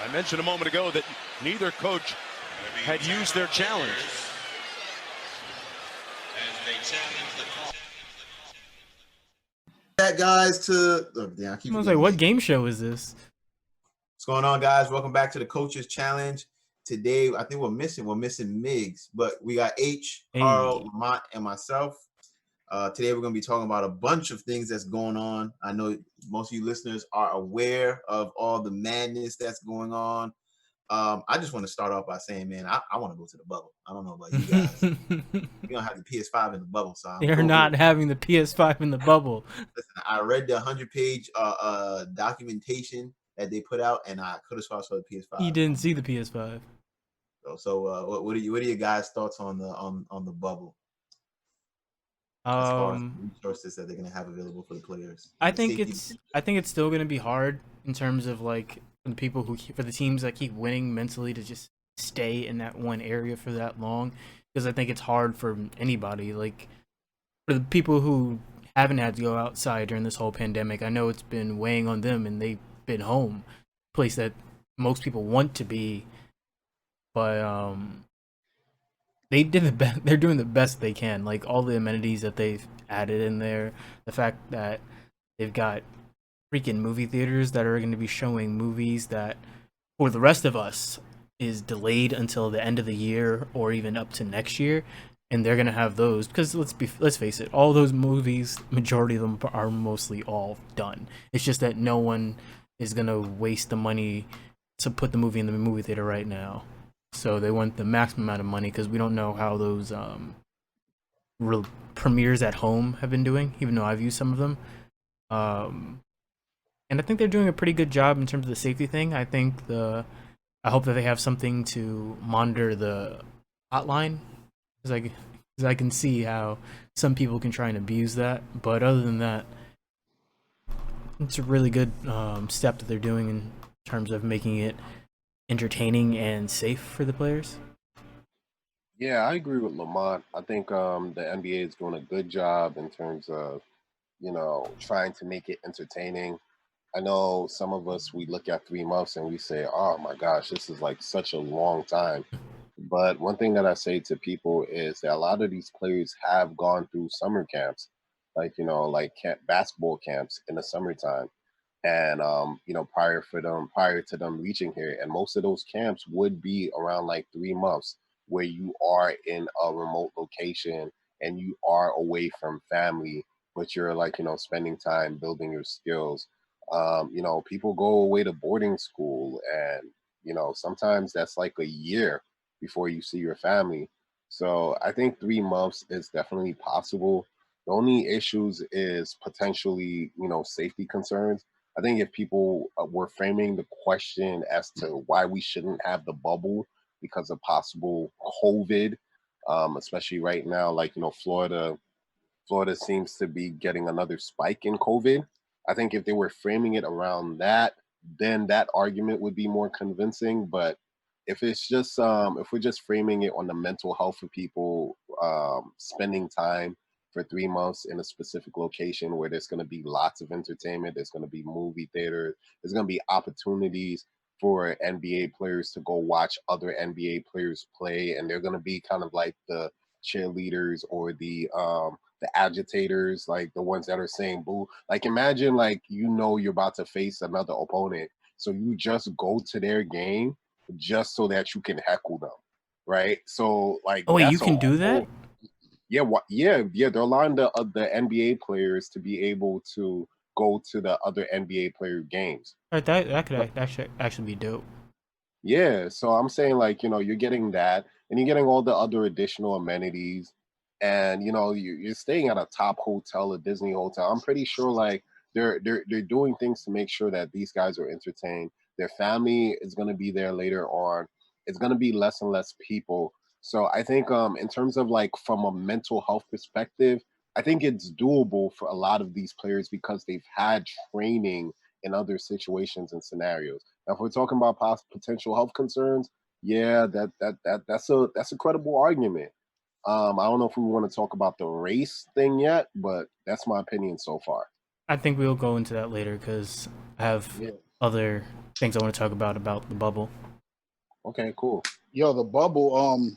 I mentioned a moment ago that neither coach had used their challenge. That guys to I keep I was like, what game show is this? What's going on, guys? Welcome back to the Coaches Challenge. Today, I think we're missing Miggs, but we got H, Carl, Lamont, and myself. Today, we're going to be talking about a bunch of things that's going on. I know most of you listeners are aware of all the madness that's going on. I just want to start off by saying, man, I want to go to the bubble. I don't know about you guys. We don't have the PS5 in the bubble, so they're not having the PS5 in the bubble. Listen, I read the 100-page documentation that they put out, and I could have sworn I saw the PS5. You didn't see the PS5. So what are your guys' thoughts on the bubble? As far as resources that they're gonna have available for the players. I think it's still gonna be hard in terms of like for the teams that keep winning mentally to just stay in that one area for that long, because I think it's hard for anybody. Like for the people who haven't had to go outside during this whole pandemic, I know it's been weighing on them, and they've been home, place that most people want to be, but they did the best. They're doing the best they can. Like all the amenities that they've added in there, the fact that they've got freaking movie theaters that are going to be showing movies that, for the rest of us, is delayed until the end of the year or even up to next year, and they're going to have those because let's face it, all those movies, majority of them are mostly all done. It's just that no one is going to waste the money to put the movie in the movie theater right now. So they want the maximum amount of money because we don't know how those real premieres at home have been doing, even though I've used some of them. And I think they're doing a pretty good job in terms of the safety thing. I hope that they have something to monitor the hotline, because I can see how some people can try and abuse that. But other than that, it's a really good step that they're doing in terms of making it entertaining and safe for the players. Yeah, I agree with Lamont. I think the NBA is doing a good job in terms of, trying to make it entertaining. I know some of us, we look at 3 months and we say, oh my gosh, this is like such a long time. But one thing that I say to people is that a lot of these players have gone through summer camps, like, basketball camps in the summertime. And prior to them reaching here, and most of those camps would be around like 3 months, where you are in a remote location and you are away from family, but you're like spending time building your skills. People go away to boarding school, and sometimes that's like a year before you see your family. So I think 3 months is definitely possible. The only issues is potentially safety concerns. I think if people were framing the question as to why we shouldn't have the bubble because of possible COVID, especially right now, like, Florida seems to be getting another spike in COVID. I think if they were framing it around that, then that argument would be more convincing. But if it's just, if we're just framing it on the mental health of people, spending time for 3 months in a specific location where there's going to be lots of entertainment, there's going to be movie theater, there's going to be opportunities for NBA players to go watch other NBA players play, and they're going to be kind of like the cheerleaders or the agitators, like the ones that are saying boo. Like imagine like you're about to face another opponent, so you just go to their game just so that you can heckle them, right? So like, oh wait, you can do that? Yeah, they're allowing the NBA players to be able to go to the other NBA player games. Right, that could actually be dope. Yeah, so I'm saying like, you're getting that, and you're getting all the other additional amenities, and you're staying at a top hotel, a Disney hotel. I'm pretty sure like they're doing things to make sure that these guys are entertained. Their family is going to be there later on. It's going to be less and less people. So I think in terms of like from a mental health perspective, I think it's doable for a lot of these players because they've had training in other situations and scenarios. Now, if we're talking about potential health concerns, yeah, that's a credible argument. I don't know if we want to talk about the race thing yet, but that's my opinion so far. I think we'll go into that later because I have other things I want to talk about the bubble. Okay, cool. Yo, the bubble.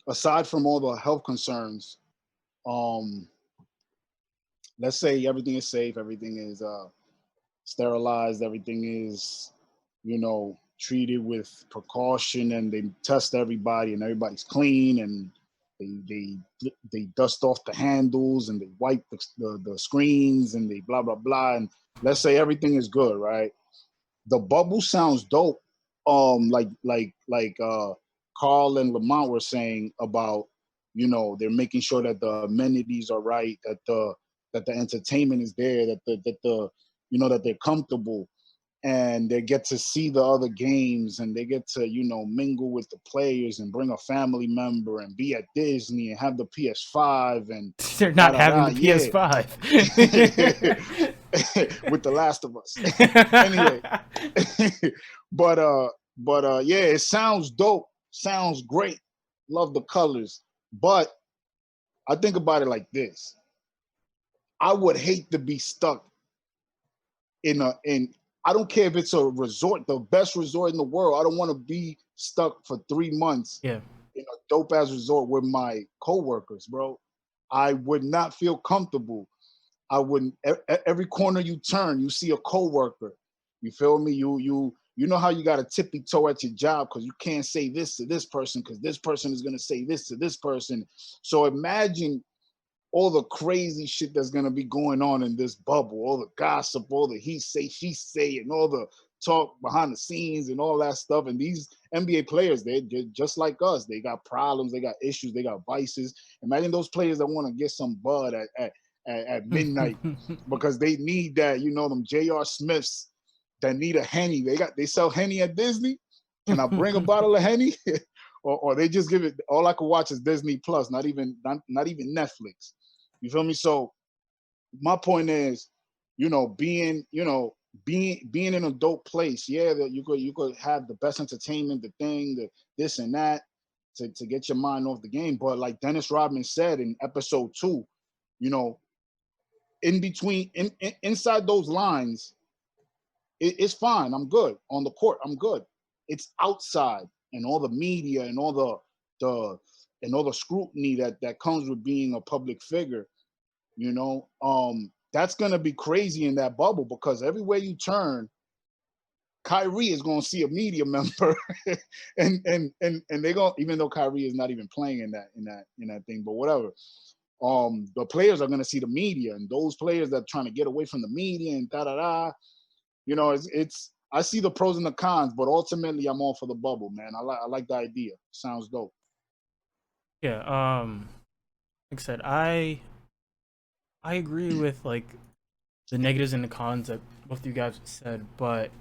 Aside from all the health concerns, let's say everything is safe, everything is sterilized, everything is, treated with precaution, and they test everybody, and everybody's clean, and they dust off the handles, and they wipe the screens, and they blah blah blah, and let's say everything is good, right? The bubble sounds dope. Like Carl and Lamont were saying about, they're making sure that the amenities are right, that the entertainment is there, that they're comfortable, and they get to see the other games, and they get to, mingle with the players and bring a family member and be at Disney and have the PS5 and they're not having the PS5 with The Last of Us. Anyway, but yeah, it sounds dope, sounds great, love the colors, but I think about it like this. I would hate to be stuck in I don't care if it's a resort, the best resort in the world. I don't want to be stuck for 3 months in a dope ass resort with my coworkers, bro. I would not feel comfortable. I wouldn't. Every corner you turn, you see a coworker. You feel me? You know how you got to tippy toe at your job because you can't say this to this person because this person is gonna say this to this person. So imagine all the crazy shit that's gonna be going on in this bubble, all the gossip, all the he say, she say, and all the talk behind the scenes and all that stuff. And these NBA players, they're just like us. They got problems, they got issues, they got vices. Imagine those players that want to get some bud at midnight because they need that, them J.R. Smiths that need a Henny. They sell Henny at Disney. Can I bring a bottle of Henny? or they just give it, all I can watch is Disney Plus, not even Netflix. You feel me? So my point is, being in a dope place, yeah, that you could have the best entertainment, the thing, the this and that to get your mind off the game. But like Dennis Rodman said in episode 2, in between, inside those lines, it's fine. I'm good on the court. I'm good. It's outside and all the media and all the scrutiny that comes with being a public figure, that's gonna be crazy in that bubble because everywhere you turn, Kyrie is gonna see a media member, and they're gonna, even though Kyrie is not even playing in that thing, but whatever. The players are gonna see the media, and those players that are trying to get away from the media and it's I see the pros and the cons, but ultimately I'm all for the bubble, man. I like the idea. Sounds dope. Yeah, like I said, I agree with like the negatives and the cons that both of you guys said, but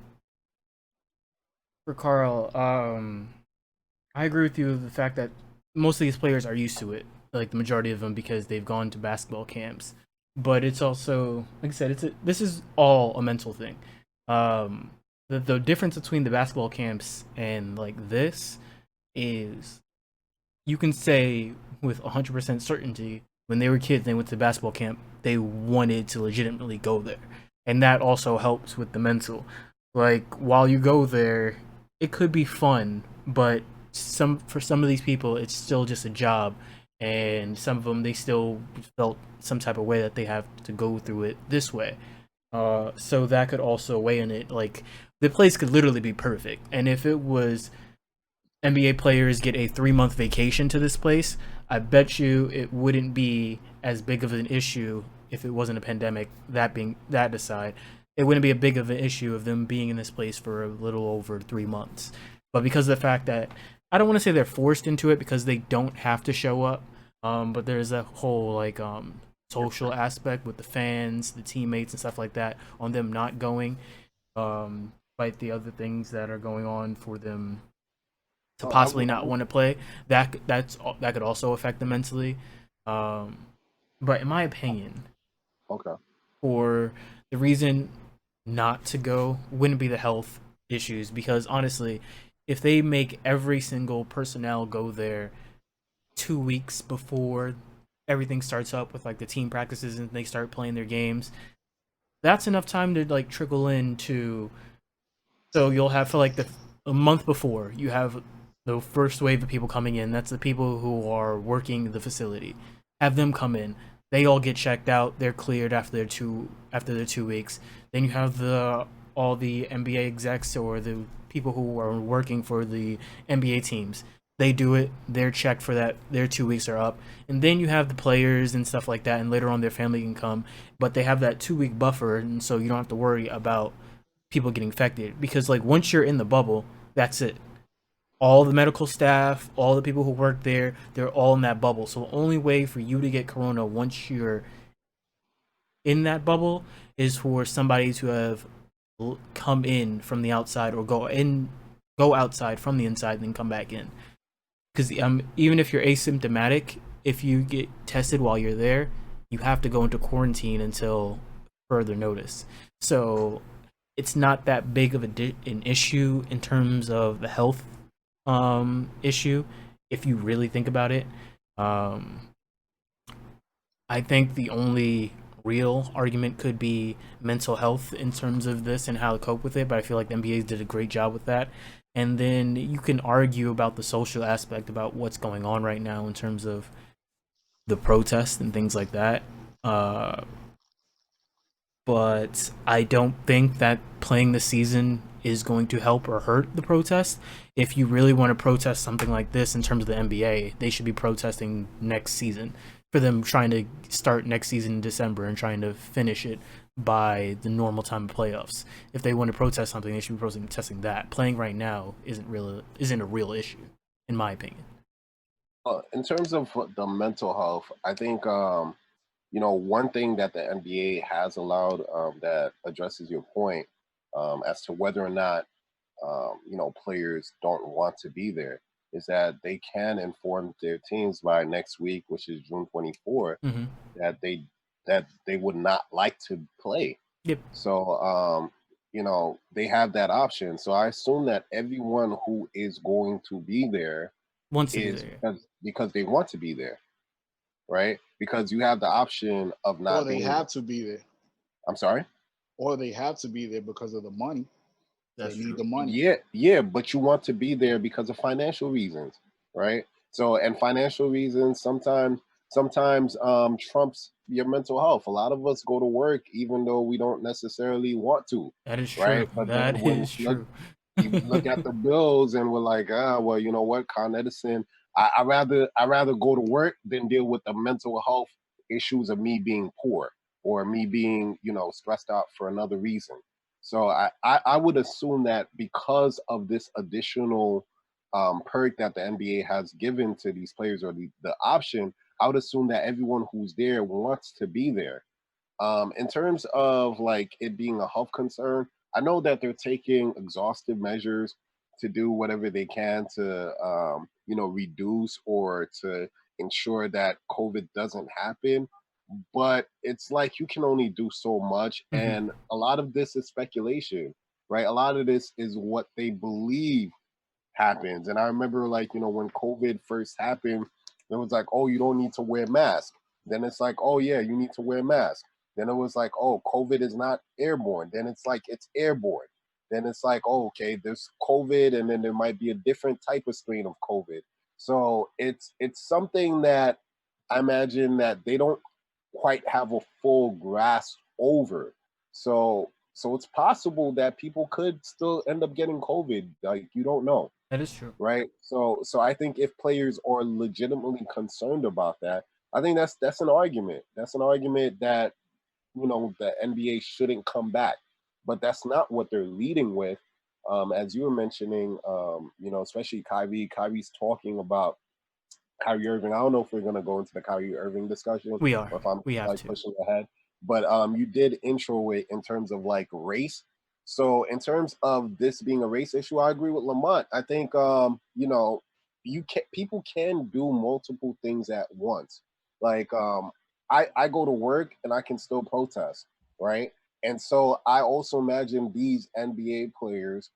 for Carl, I agree with you with the fact that most of these players are used to it, like the majority of them, because they've gone to basketball camps. But it's also, like I said, this is all a mental thing. The difference between the basketball camps and like this is you can say with 100% certainty when they were kids, they went to basketball camp, they wanted to legitimately go there. And that also helps with the mental. Like, while you go there, it could be fun, but for some of these people, it's still just a job. And some of them, they still felt some type of way that they have to go through it this way. So that could also weigh in it. Like, the place could literally be perfect. And if it was NBA players get a 3-month vacation to this place, I bet you it wouldn't be as big of an issue if it wasn't a pandemic. That aside, it wouldn't be a big of an issue of them being in this place for a little over 3 months. But because of the fact that I don't want to say they're forced into it because they don't have to show up, but there's a whole like social aspect with the fans, the teammates, and stuff like that on them not going, despite the other things that are going on for them to possibly not want to play. That could also affect them mentally. But in my opinion, for the reason not to go wouldn't be the health issues, because honestly, if they make every single personnel go there 2 weeks before everything starts up with like the team practices and they start playing their games, that's enough time to like trickle into So you'll have for like a month before, you have the first wave of people coming in. That's the people who are working the facility. Have them come in. They all get checked out. They're cleared after their 2 weeks. Then you have all the NBA execs or the people who are working for the NBA teams. They do it. They're checked for that. Their 2 weeks are up, and then you have the players and stuff like that. And later on, their family can come, but they have that 2 week buffer, and so you don't have to worry about people getting infected, because like once you're in the bubble, that's it. All the medical staff, all the people who work there, they're all in that bubble. So the only way for you to get corona once you're in that bubble is for somebody to have come in from the outside, or go outside from the inside and then come back in. Because even if you're asymptomatic, if you get tested while you're there, you have to go into quarantine until further notice. So it's not that big of an issue in terms of the health issue, if you really think about it. I think the only real argument could be mental health in terms of this and how to cope with it, but I feel like the NBA did a great job with that. And then you can argue about the social aspect, about what's going on right now in terms of the protests and things like that. But I don't think that playing the season is going to help or hurt the protest. If you really want to protest something like this in terms of the NBA, they should be protesting next season, for them trying to start next season in December and trying to finish it by the normal time of playoffs. If they want to protest something, they should be protesting that. Playing right now isn't a real issue, in my opinion. In terms of the mental health, I think one thing that the NBA has allowed, that addresses your point, as to whether or not players don't want to be there, is that they can inform their teams by next week, which is June 24th, Mm-hmm. that they would not like to play. Yep. So they have that option. So I assume that everyone who is going to be there Wants to be is there. because they want to be there, right? Because you have the option of Or not they being. have to be there. I'm sorry. Or they have to be there because of the money. That's They need true. the money. Yeah, but you want to be there because of financial reasons, right? So, and financial reasons sometimes trumps your mental health. A lot of us go to work even though we don't necessarily want to, That is right? true. But then That when is true. we look at the bills and we're like, well, you know what, Con Edison, I rather go to work than deal with the mental health issues of me being poor or me being, stressed out for another reason. So I would assume that because of this additional perk that the NBA has given to these players, or the option, I would assume that everyone who's there wants to be there. In terms of like it being a health concern, I know that they're taking exhaustive measures to do whatever they can to, reduce or to ensure that COVID doesn't happen. But it's like you can only do so much. Mm-hmm. And a lot of this is speculation, right? A lot of this is what they believe happens. And I remember, like, when COVID first happened, it was like, oh, you don't need to wear mask. Then it's like, oh yeah, you need to wear mask. Then it was like, oh, COVID is not airborne. Then it's like it's airborne. Then it's like, oh, okay, there's COVID, and then there might be a different type of strain of COVID. So it's something that I imagine that they don't quite have a full grasp over. So it's possible that people could still end up getting COVID. Like, you don't know, That is true. right? So I think if players are legitimately concerned about that, I think that's an argument. That's an argument that the NBA shouldn't come back. But that's not what they're leading with. As you were mentioning, especially Kyrie. Kyrie's talking about Kyrie Irving. I don't know if we're gonna go into the Kyrie Irving discussion We are. or if I'm We have like to. pushing ahead. But you did intro it in terms of like race. So in terms of this being a race issue, I agree with Lamont. I think people can do multiple things at once. Like I go to work and I can still protest, right? And so I also imagine these NBA players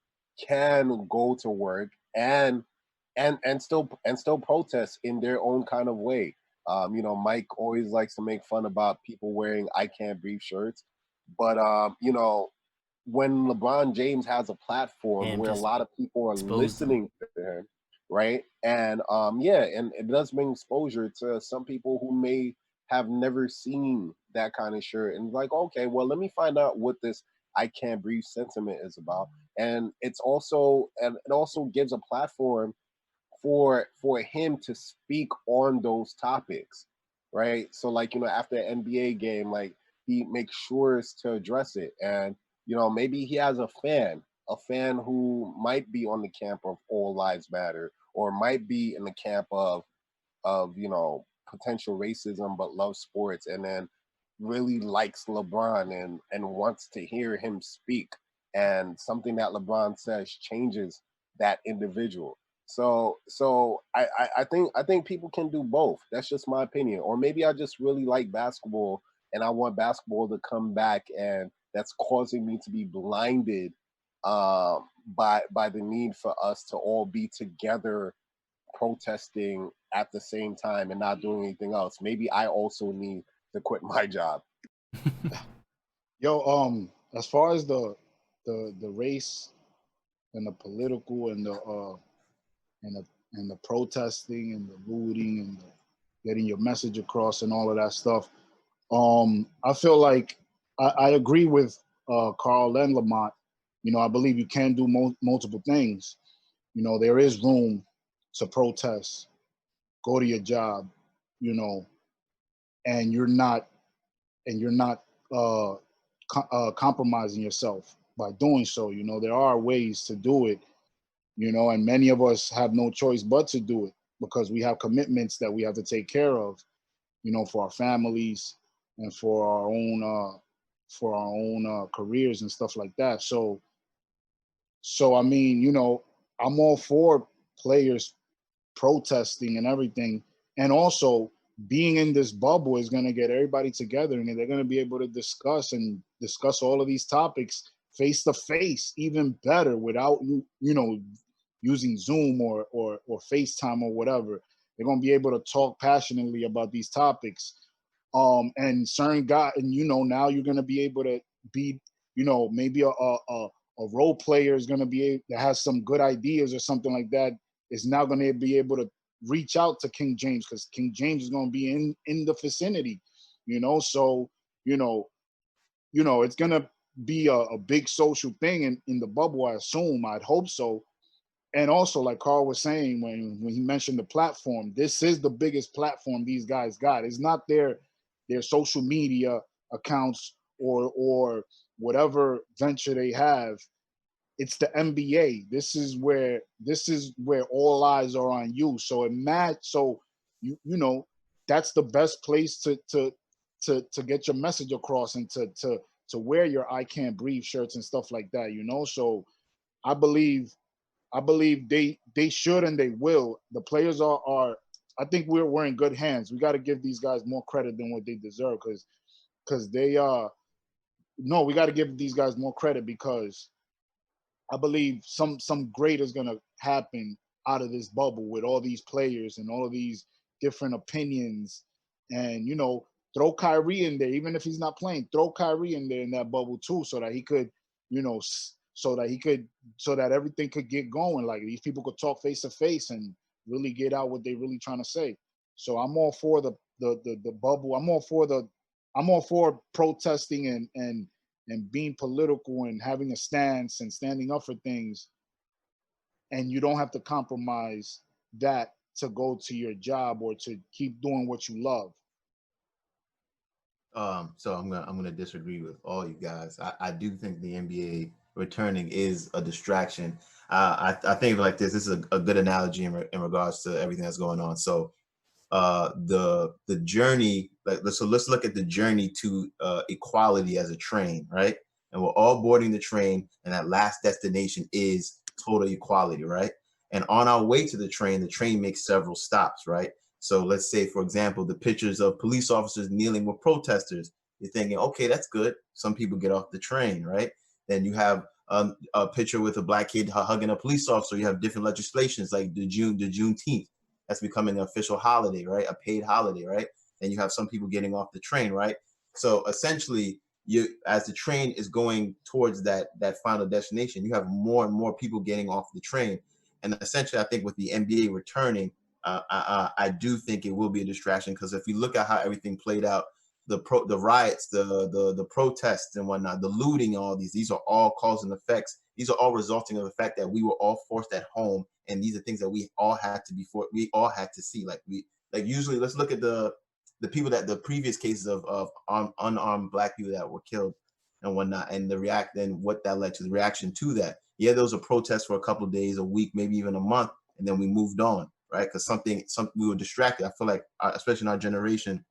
can go to work and still protest in their own kind of way. Mike always likes to make fun about people wearing "I can't breathe" shirts, but when LeBron James has a platform And where a just lot of people are expose them. listening to him, right? And yeah, and it does bring exposure to some people who may have never seen that kind of shirt and like, okay, well, let me find out what this I Can't Breathe sentiment is about. And it also gives a platform for him to speak on those topics, right? So like, after an NBA game, like he makes sure to address it. And maybe he has a fan who might be on the camp of all lives matter, or might be in the camp of potential racism but loves sports, and then really likes LeBron and wants to hear him speak, and something that LeBron says changes that individual. So I think people can do both. That's just my opinion. Or maybe I just really like basketball and I want basketball to come back, and that's causing me to be blinded by the need for us to all be together protesting at the same time and not doing anything else. Maybe I also need to quit my job. Yo, as far as the race and the political and the protesting and the looting and getting your message across and all of that stuff, I feel like I agree with Carl and Lamont. I believe you can do multiple things. There is room to protest, go to your job, and you're not compromising yourself by doing so. There are ways to do it, and many of us have no choice but to do it because we have commitments that we have to take care of, for our families and for our own careers and stuff like that. So I mean, I'm all for players protesting and everything, and also being in this bubble is going to get everybody together, and they're going to be able to discuss all of these topics face to face, even better, without using Zoom or FaceTime or whatever. They're going to be able to talk passionately about these topics. And certain guy, and now you're going to be able to be, maybe a role player is going to be that has some good ideas or something like that, is now going to be able to reach out to King James, because King James is going to be in the vicinity, so it's going to be a big social thing in the bubble, I assume. I'd hope so. And also, like Carl was saying, when he mentioned the platform, this is the biggest platform these guys got. It's not their social media accounts or whatever venture they have. It's the NBA. This is where all eyes are on you. So that's the best place to get your message across, and to wear your I Can't Breathe shirts and stuff like that. So I believe they should and they will. The players are I think we're in good hands. We got to give these guys more credit than what they deserve, because they no, we got to give these guys more credit, because I believe some great is gonna happen out of this bubble with all these players and all of these different opinions. And throw Kyrie in there, even if he's not playing. Throw Kyrie in there in that bubble too, so that he could, so that everything could get going. Like, these people could talk face to face and really get out what they're really trying to say. So I'm all for the bubble. I'm all for protesting and being political and having a stance and standing up for things. And you don't have to compromise that to go to your job or to keep doing what you love. So I'm gonna disagree with all you guys. I do think the NBA returning is a distraction. I think like this is a good analogy in regards to everything that's going on. So the journey, so let's look at the journey to equality as a train, right? And we're all boarding the train, and that last destination is total equality, right? And on our way to the train makes several stops, right? So let's say, for example, the pictures of police officers kneeling with protesters. You're thinking, okay, that's good. Some people get off the train, right? Then you have a picture with a black kid hugging a police officer. You have different legislations like the Juneteenth. That's becoming an official holiday, right? A paid holiday, right? And you have some people getting off the train, right? So essentially, as the train is going towards that final destination, you have more and more people getting off the train. And essentially, I think with the NBA returning, I do think it will be a distraction, because if you look at how everything played out, the riots, the protests and whatnot, the looting, all these are all cause and effects. These are all resulting of the fact that we were all forced at home, and these are things that we all had to see. Like usually, let's look at the people the previous cases of unarmed Black people that were killed and whatnot, and what that led to, the reaction to that. Yeah, there was a protest for a couple of days, a week, maybe even a month, and then we moved on, right? Because we were distracted. I feel like, especially in our generation,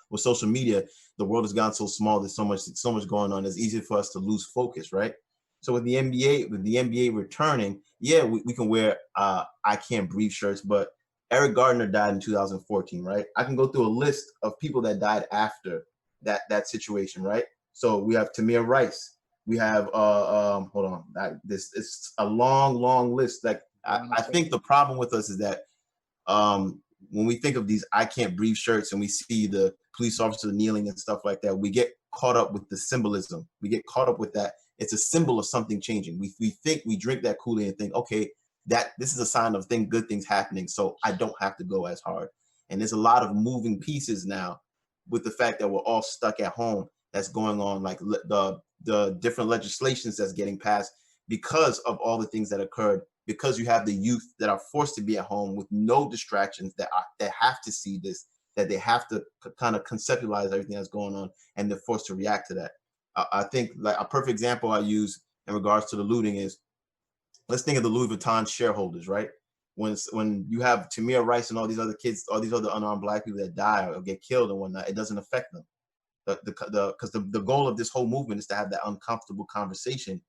with social media, the world has gotten so small. There's so much going on. It's easy for us to lose focus, right? So with the NBA returning, yeah, we can wear I Can't Breathe shirts, but Eric Gardner died in 2014, right? I can go through a list of people that died after that situation, right? So we have Tamir Rice. We have hold on, it's a long list. Like I think the problem with us is that when we think of these I Can't Breathe shirts and we see the police officer kneeling and stuff like that, we get caught up with the symbolism. We get caught up with that. It's a symbol of something changing. We drink that Kool-Aid and think, okay, that this is a sign of good things happening, so I don't have to go as hard. And there's a lot of moving pieces now with the fact that we're all stuck at home that's going on, like the different legislations that's getting passed because of all the things that occurred, because you have the youth that are forced to be at home with no distractions, that have to see this, that they have to kind of conceptualize everything that's going on, and they're forced to react to that. I think like a perfect example I use in regards to the looting is, let's think of the Louis Vuitton shareholders, right? When you have Tamir Rice and all these other kids, all these other unarmed Black people that die or get killed and whatnot, it doesn't affect them. Because the goal of this whole movement is to have that uncomfortable conversation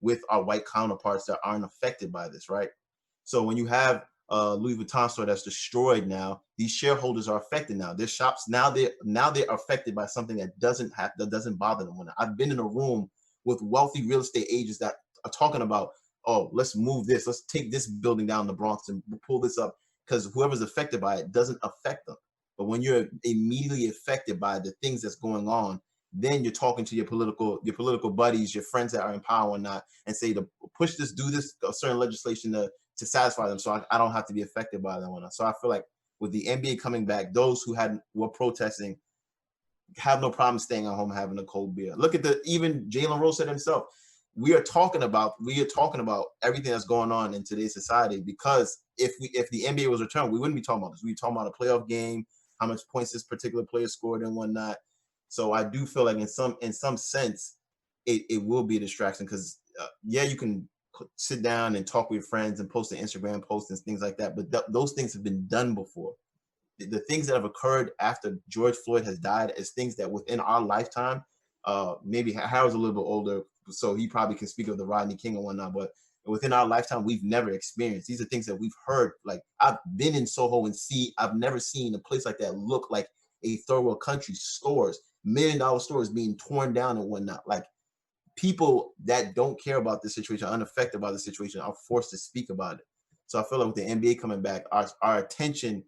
with our white counterparts that aren't affected by this, right? So when you have a Louis Vuitton store that's destroyed now, these shareholders are affected now. Their shops now they're affected by something that doesn't bother them. When I've been in a room with wealthy real estate agents that are talking about, oh, let's move this, let's take this building down in the Bronx and pull this up, because whoever's affected by it doesn't affect them. But when you're immediately affected by the things that's going on, then you're talking to your political buddies, your friends that are in power and not, and say to push this, do this, a certain legislation to satisfy them, so I don't have to be affected by that one. So I feel like with the NBA coming back, those who were protesting have no problem staying at home having a cold beer. Look at even Jalen Rose said himself, we are talking about everything that's going on in today's society, because if the NBA was returned, we wouldn't be talking about this. We'd be talking about a playoff game, how much points this particular player scored and whatnot. So I do feel like in some sense, it will be a distraction, because yeah, you can sit down and talk with your friends and post an Instagram post and things like that, but those things have been done before. The things that have occurred after George Floyd has died is things that within our lifetime, maybe Harold's a little bit older, so he probably can speak of the Rodney King and whatnot, but within our lifetime, we've never experienced. These are things that we've heard. Like, I've been in Soho and I've never seen a place like that look like a third world country. Stores, $1 million stores being torn down and whatnot. Like, people that don't care about this situation, unaffected by the situation, are forced to speak about it. So I feel like with the NBA coming back, our attention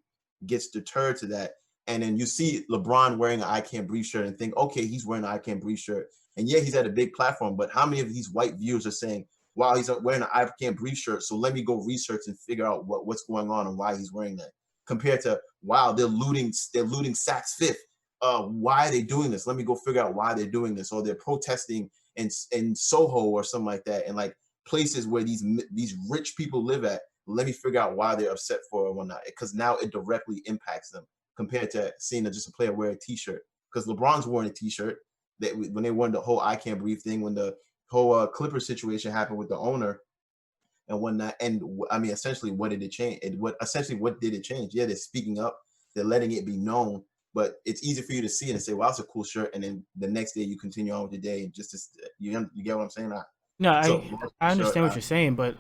gets deterred to that. And then you see LeBron wearing an I Can't Breathe shirt and think, okay, he's wearing an I Can't Breathe shirt. And yeah, he's at a big platform, but how many of these white viewers are saying, wow, he's wearing an I Can't Breathe shirt, so let me go research and figure out what's going on and why he's wearing that? Compared to, wow, they're looting Saks Fifth. Why are they doing this? Let me go figure out why they're doing this. Or they're protesting in Soho or something like that, and like places where these rich people live at. Let me figure out why they're upset for it or whatnot, because now it directly impacts them compared to seeing just a player wear a T-shirt. Because LeBron's wearing a T-shirt that when they won the whole I Can't Breathe thing, when the whole Clippers situation happened with the owner and whatnot. And I mean, essentially, what did it change? What did it change? Yeah, they're speaking up, they're letting it be known, but it's easy for you to see it and say, well, that's a cool shirt, and then the next day you continue on with your day. You get what I'm saying? I understand what you're saying, but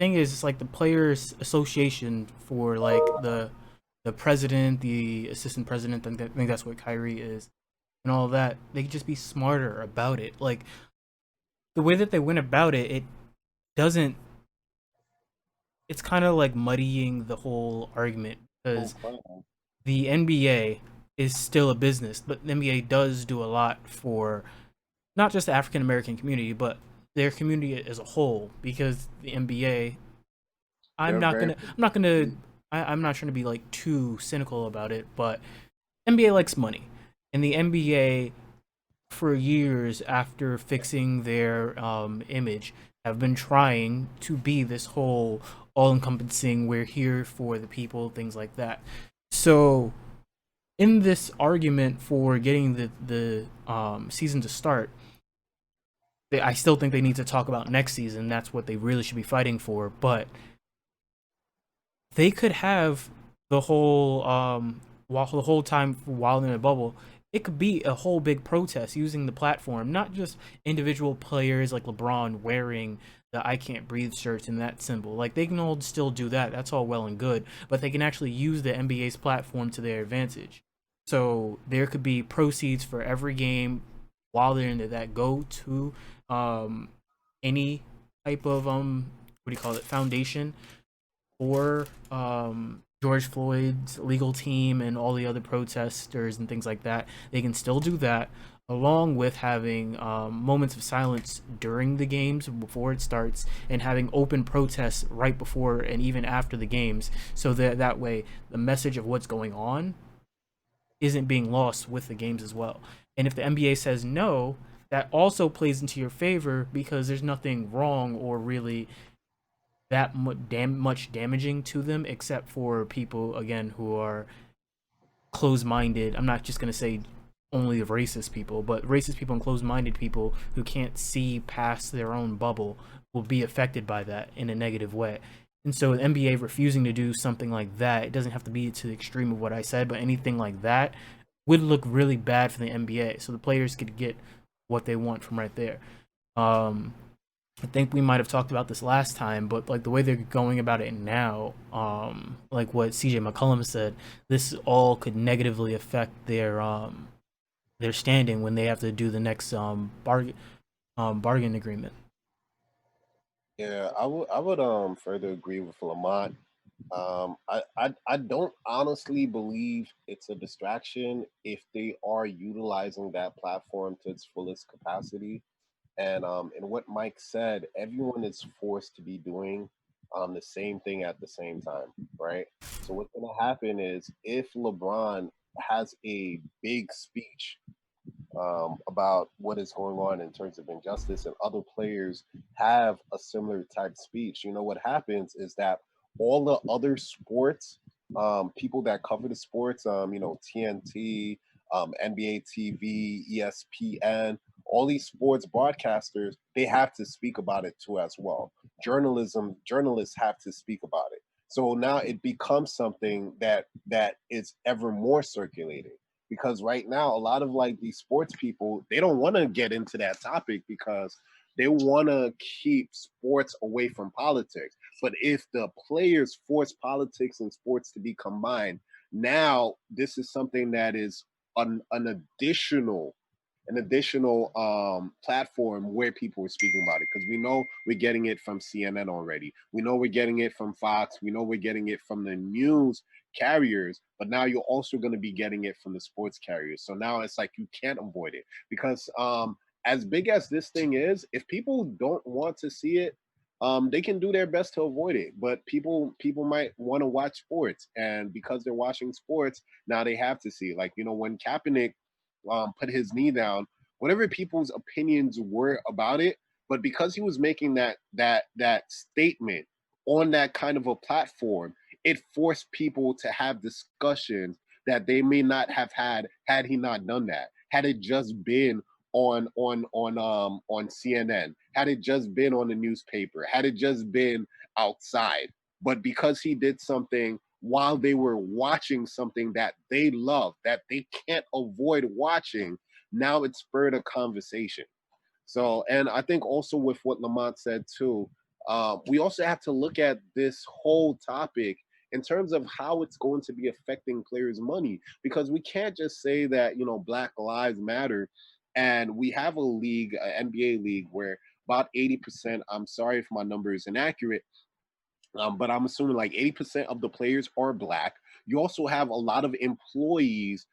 thing is, it's like the Players Association for like the president, the assistant president. I think that's what Kyrie is, and all of that. They could just be smarter about it. Like, the way that they went about it, it doesn't. It's kind of like muddying the whole argument, because the NBA is still a business, but the NBA does do a lot for not just the African American community, but their community as a whole. Because the NBA, I'm They're not very gonna, I'm not gonna, I'm not trying to be like too cynical about it, but NBA likes money, and the NBA for years after fixing their image have been trying to be this whole all-encompassing, we're here for the people, things like that. So in this argument for getting the season to start, I still think they need to talk about next season. That's what they really should be fighting for. But they could have the whole while the whole time while in a bubble, it could be a whole big protest using the platform, not just individual players like LeBron wearing the I can't breathe shirts and that symbol. Like they can all still do that. That's all well and good, but they can actually use the NBA's platform to their advantage. So there could be proceeds for every game while they're into that go to any type of what do you call it, foundation for George Floyd's legal team and all the other protesters and things like that. They can still do that, along with having moments of silence during the games before it starts, and having open protests right before and even after the games, so that that way the message of what's going on isn't being lost with the games as well. And if the NBA says no, that also plays into your favor because there's nothing wrong or really that much damaging to them, except for people again who are closed-minded. I'm not just gonna say only the racist people, but racist people and closed-minded people who can't see past their own bubble will be affected by that in a negative way. And so the NBA refusing to do something like that, it doesn't have to be to the extreme of what I said, but anything like that would look really bad for the NBA. So the players could get what they want from right there. I think we might have talked about this last time, but like the way they're going about it now, like what CJ McCollum said, this all could negatively affect their standing when they have to do the next bargain agreement. Yeah, I would further agree with Lamont. I don't honestly believe it's a distraction if they are utilizing that platform to its fullest capacity. And what Mike said, everyone is forced to be doing the same thing at the same time, right? So what's going to happen is if LeBron has a big speech about what is going on in terms of injustice, and other players have a similar type speech, you know, what happens is that all the other sports, people that cover the sports, you know, TNT, NBA TV, ESPN, all these sports broadcasters, they have to speak about it too as well. Journalists have to speak about it. So now it becomes something that is ever more circulated, because right now a lot of like these sports people, they don't want to get into that topic because they want to keep sports away from politics. But if the players force politics and sports to be combined, now this is something that is an additional platform where people are speaking about it, because we know we're getting it from CNN already. We know we're getting it from Fox. We know we're getting it from the news carriers, but now you're also going to be getting it from the sports carriers. So now it's like you can't avoid it, because as big as this thing is, if people don't want to see it, they can do their best to avoid it. But people might want to watch sports, and because they're watching sports, now they have to see it. Like, you know, when Kaepernick put his knee down, whatever people's opinions were about it, but because he was making that statement on that kind of a platform, it forced people to have discussions that they may not have had he not done that. Had it just been on CNN, had it just been on the newspaper, had it just been outside. But because he did something while they were watching something that they love, that they can't avoid watching, now it spurred a conversation. So, and I think also with what Lamont said too, we also have to look at this whole topic in terms of how it's going to be affecting players' money, because we can't just say that, you know, Black Lives Matter, and we have a league, an NBA league, where about 80%, I'm sorry if my number is inaccurate, but I'm assuming like 80% of the players are Black. You also have a lot of employees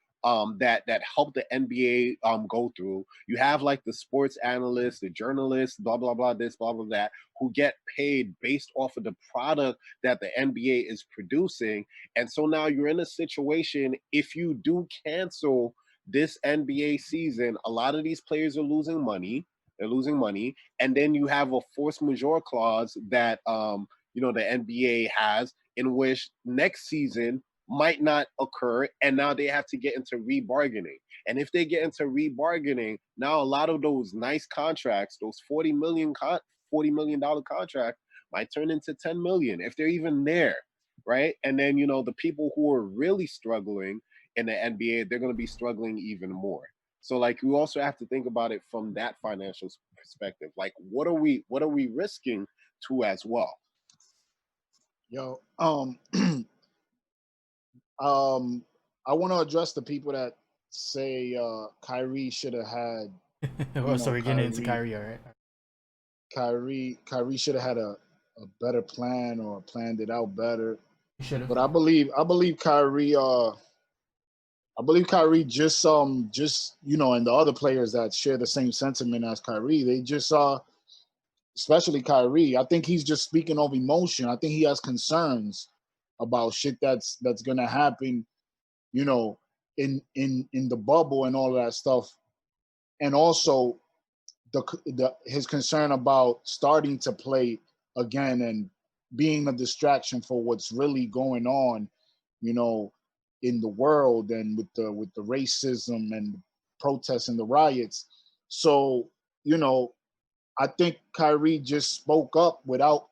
that help the NBA go through. You have like the sports analysts, the journalists, blah blah blah, this blah blah that, who get paid based off of the product that the NBA is producing. And so now you're in a situation, if you do cancel this NBA season, a lot of these players are losing money. They're losing money, and then you have a force majeure clause that the NBA has, in which next season might not occur, and now they have to get into rebargaining. And if they get into rebargaining, now a lot of those nice contracts, those $40 million contract, might turn into 10 million if they're even there, right? And then the people who are really struggling in the NBA, they're going to be struggling even more. So like we also have to think about it from that financial perspective. Like what are we risking too as well? Yo, I want to address the people that say Kyrie should have had. So we're getting into Kyrie, all right? Kyrie should have had a better plan or planned it out better. But I believe Kyrie. I believe Kyrie just and the other players that share the same sentiment as Kyrie, they just especially Kyrie, I think he's just speaking of emotion. I think he has concerns about shit that's gonna happen, in the bubble and all of that stuff, and also his concern about starting to play again and being a distraction for what's really going on, in the world, and with the racism and the protests and the riots. So, I think Kyrie just spoke up without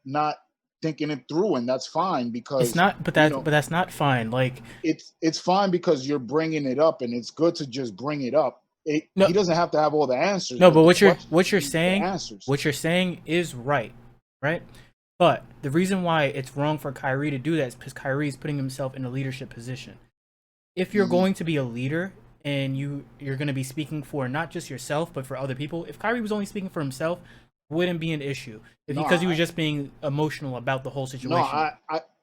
not thinking it through, and that's fine because it's not. But that's not fine. Like it's fine because you're bringing it up, and it's good to just bring it up. He doesn't have to have all the answers. No, but what you're saying is right? But the reason why it's wrong for Kyrie to do that is because Kyrie is putting himself in a leadership position. If you're going to be a leader and you're going to be speaking for not just yourself but for other people, if Kyrie was only speaking for himself, wouldn't be an issue. Because he was just being emotional about the whole situation. No,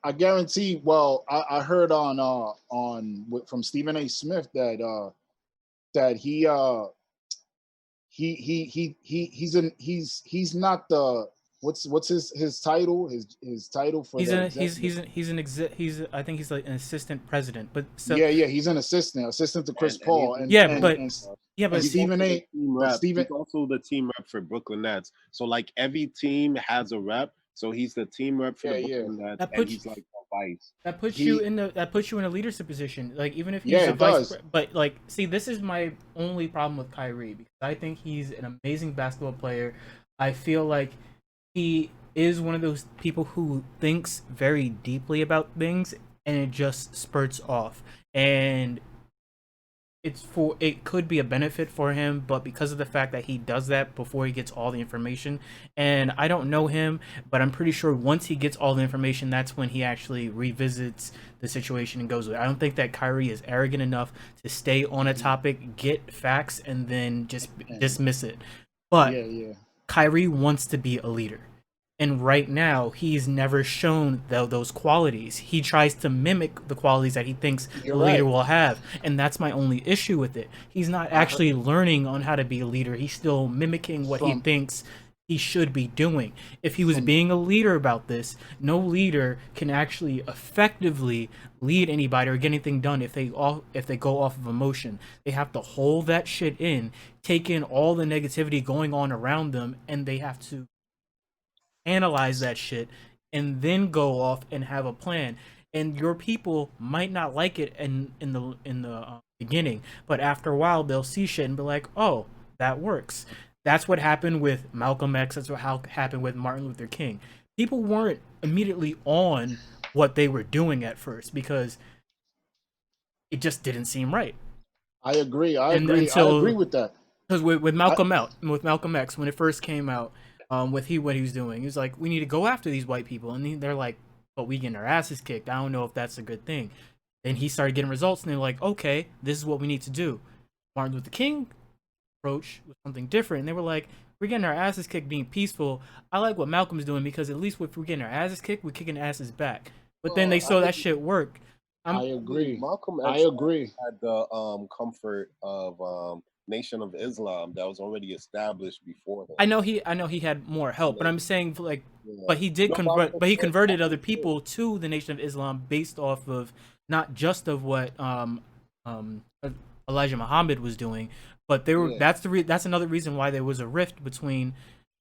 I guarantee. Well, I heard from Stephen A. Smith that he's not the. What's his title? His title for I think he's like an assistant president, but he's an assistant to Chris Paul. But Stephen A. He's also the team rep for Brooklyn Nets. So like every team has a rep. So he's the team rep for the Brooklyn Nets, and he's like a vice. That puts you in a leadership position. Like even if he's a vice, but like see, this is my only problem with Kyrie because I think he's an amazing basketball player. I feel like he is one of those people who thinks very deeply about things and it just spurts off. And it could be a benefit for him, but because of the fact that he does that before he gets all the information, and I don't know him, but I'm pretty sure once he gets all the information, that's when he actually revisits the situation and goes with it. I don't think that Kyrie is arrogant enough to stay on a topic, get facts, and then just dismiss it. But Kyrie wants to be a leader. And right now, he's never shown those qualities. He tries to mimic the qualities that he thinks the leader will have. And that's my only issue with it. He's not actually learning on how to be a leader. He's still mimicking what he thinks he should be doing. If he was being a leader about this, no leader can actually effectively lead anybody or get anything done if they go off of emotion. They have to hold that shit in, take in all the negativity going on around them, and they have to analyze that shit and then go off and have a plan. And your people might not like it in the beginning, but after a while they'll see shit and be like, oh, that works. That's what happened with Malcolm X. That's what happened with Martin Luther King. People weren't immediately on what they were doing at first because it just didn't seem right. I agree. I agree with that. Because with Malcolm X, when it first came out, what he was doing, he was like, we need to go after these white people, and they're like, but we getting our asses kicked. I don't know if that's a good thing. Then he started getting results, and they're like, okay, this is what we need to do. Martin Luther King approach was something different, and they were like, we're getting our asses kicked being peaceful. I like what Malcolm's doing because at least if we're getting our asses kicked, we're kicking asses back. But then they saw that shit work. I agree. Malcolm I X agree. had the comfort of Nation of Islam that was already established before him. I know he had more help, but I'm saying like, but he did No, convert, but he converted other good. people to the Nation of Islam based off of not just of what Elijah Muhammad was doing, but they were Yeah. that's another reason why there was a rift between.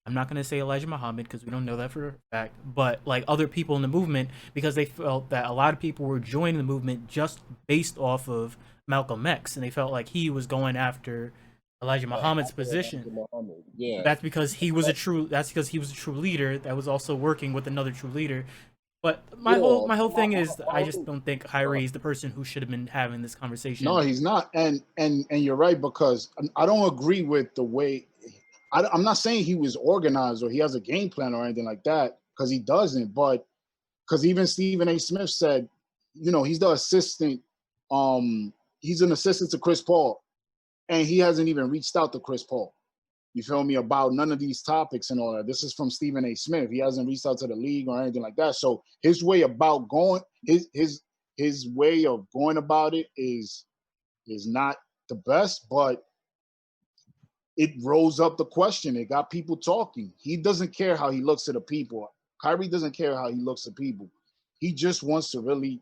I'm not going to say Elijah Muhammad because we don't know that for a fact, but like other people in the movement, because they felt that a lot of people were joining the movement just based off of Malcolm X, and they felt like he was going after Elijah Muhammad's position. Muhammad. Yeah. That's because he was a true. That's because he was a true leader that was also working with another true leader. But my whole thing is, I just don't think Kyrie is the person who should have been having this conversation. No, he's not, and you're right, because I don't agree with the way. I'm not saying he was organized or he has a game plan or anything like that, because he doesn't. But because even Stephen A. Smith said, he's the assistant. He's an assistant to Chris Paul, and he hasn't even reached out to Chris Paul. You feel me, about none of these topics and all that. This is from Stephen A. Smith. He hasn't reached out to the league or anything like that. So his way about going, his way of going about it is not the best, but it rose up the question. It got people talking. He doesn't care how he looks at the people. Kyrie doesn't care how he looks at people. He just wants to really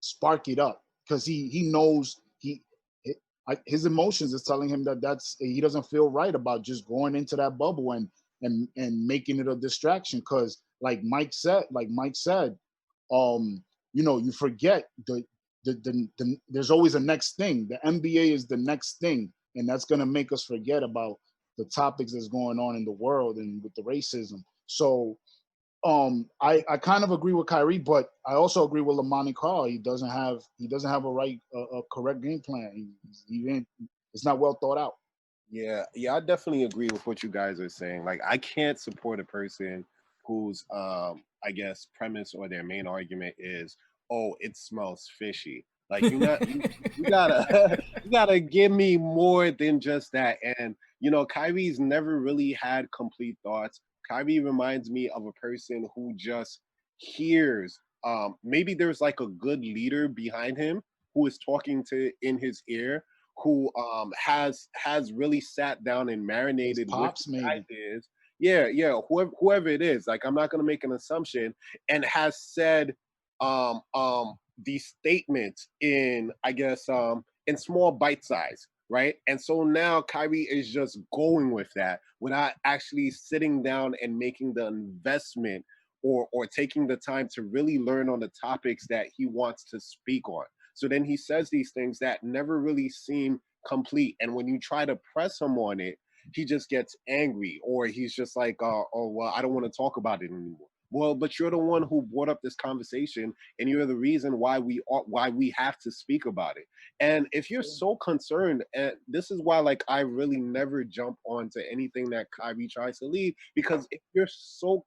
spark it up, because he knows his emotions is telling him that he doesn't feel right about just going into that bubble and making it a distraction. Because like Mike said, you forget there's always a next thing. The NBA is the next thing, and that's going to make us forget about the topics that's going on in the world and with the racism. So I kind of agree with Kyrie, but I also agree with Lamont Carl. He doesn't have a correct game plan. It's not well thought out. Yeah, I definitely agree with what you guys are saying. Like, I can't support a person whose I guess premise or their main argument is, oh, it smells fishy. Like, you gotta you gotta give me more than just that. And Kyrie's never really had complete thoughts. Kyrie reminds me of a person who just hears. Maybe there's like a good leader behind him who is talking in his ear, who has really sat down and marinated Pops, with maybe. ideas. Yeah, whoever it is. Like, I'm not gonna make an assumption, and has said these statements in, I guess, in small bite size, right? And so now Kyrie is just going with that without actually sitting down and making the investment or taking the time to really learn on the topics that he wants to speak on. So then he says these things that never really seem complete. And when you try to press him on it, he just gets angry, or he's just like, oh, well, I don't want to talk about it anymore. Well, but you're the one who brought up this conversation, and you're the reason why we have to speak about it. And if you're so concerned, and this is why, like, I really never jump onto anything that Kyrie tries to lead, because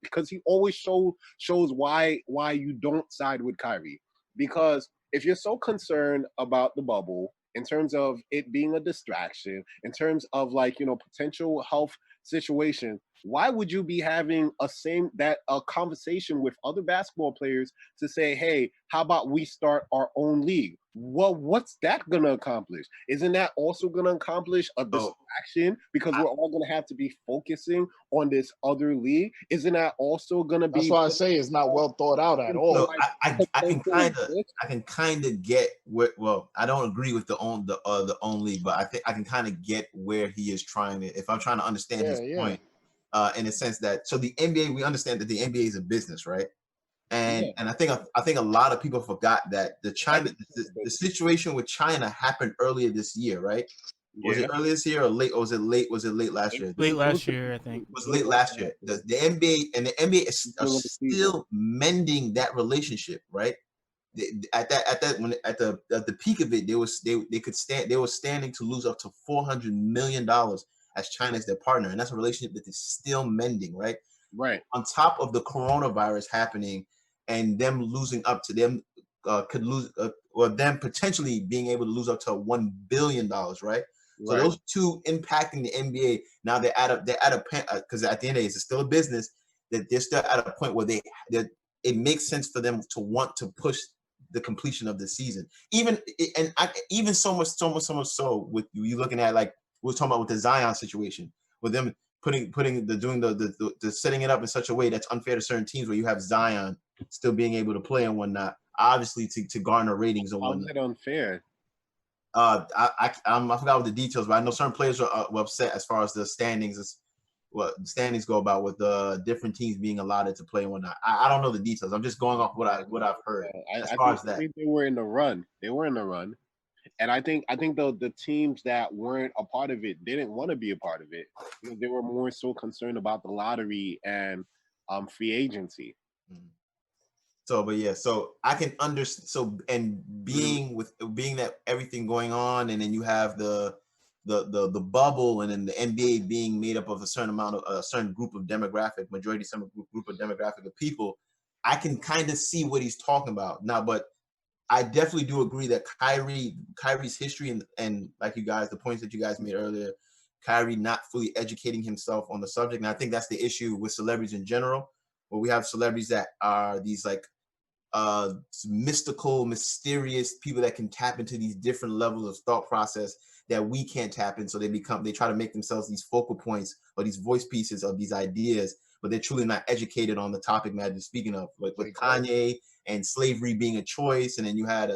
because he always shows why you don't side with Kyrie. Because if you're so concerned about the bubble in terms of it being a distraction, in terms of, like, potential health situation, why would you be having a conversation with other basketball players to say, hey, how about we start our own league? Well, what's that gonna accomplish? Isn't that also gonna accomplish a distraction, because we're all gonna have to be focusing on this other league? Isn't that also gonna be? That's why I say it's not well thought out at all. So I can kind of get where. Well, I don't agree with the only, but I can kind of get where he is trying to. If I'm trying to understand his point, in a sense that, so the NBA, we understand that the NBA is a business, right? And I think a lot of people forgot that the situation with China happened earlier this year, right? Was it earlier this year or late? Or was it late? Was it late last year? Late last year, I think. It was late last year. The NBA are still mending that relationship, right? At the peak of it, they were standing to lose up to $400 million as China is their partner, and that's a relationship that is still mending, right? Right. On top of the coronavirus happening and them losing up to them could lose or them potentially being able to lose up to $1 billion, right? So those two impacting the NBA. Now they're at a because at the end of the day, it's still a business, that they're still at a point where it makes sense for them to want to push the completion of the season. Even so much so with you looking at like we were talking about with the Zion situation, with them doing the setting it up in such a way that's unfair to certain teams where you have Zion still being able to play and whatnot, obviously to garner ratings and whatnot. How's it unfair? I forgot what the details, but I know certain players were upset as far as the standings go about with the different teams being allotted to play and whatnot. I don't know the details. I'm just going off what I've heard I think they were in the run. They were in the run. And I think the teams that weren't a part of it didn't want to be a part of it because they were more so concerned about the lottery and free agency. So I can understand. So and being that everything going on, and then you have the bubble, and then the NBA being made up of a certain group of demographic of people, I can kind of see what he's talking about now. But I definitely do agree that Kyrie's history and like you guys, the points that you guys made earlier, Kyrie not fully educating himself on the subject, and I think that's the issue with celebrities in general, where we have celebrities that are these like mystical, mysterious people that can tap into these different levels of thought process that we can't tap in. So they try to make themselves these focal points or these voice pieces of these ideas, but they're truly not educated on the topic matter speaking of, like with Kanye and slavery being a choice. And then you had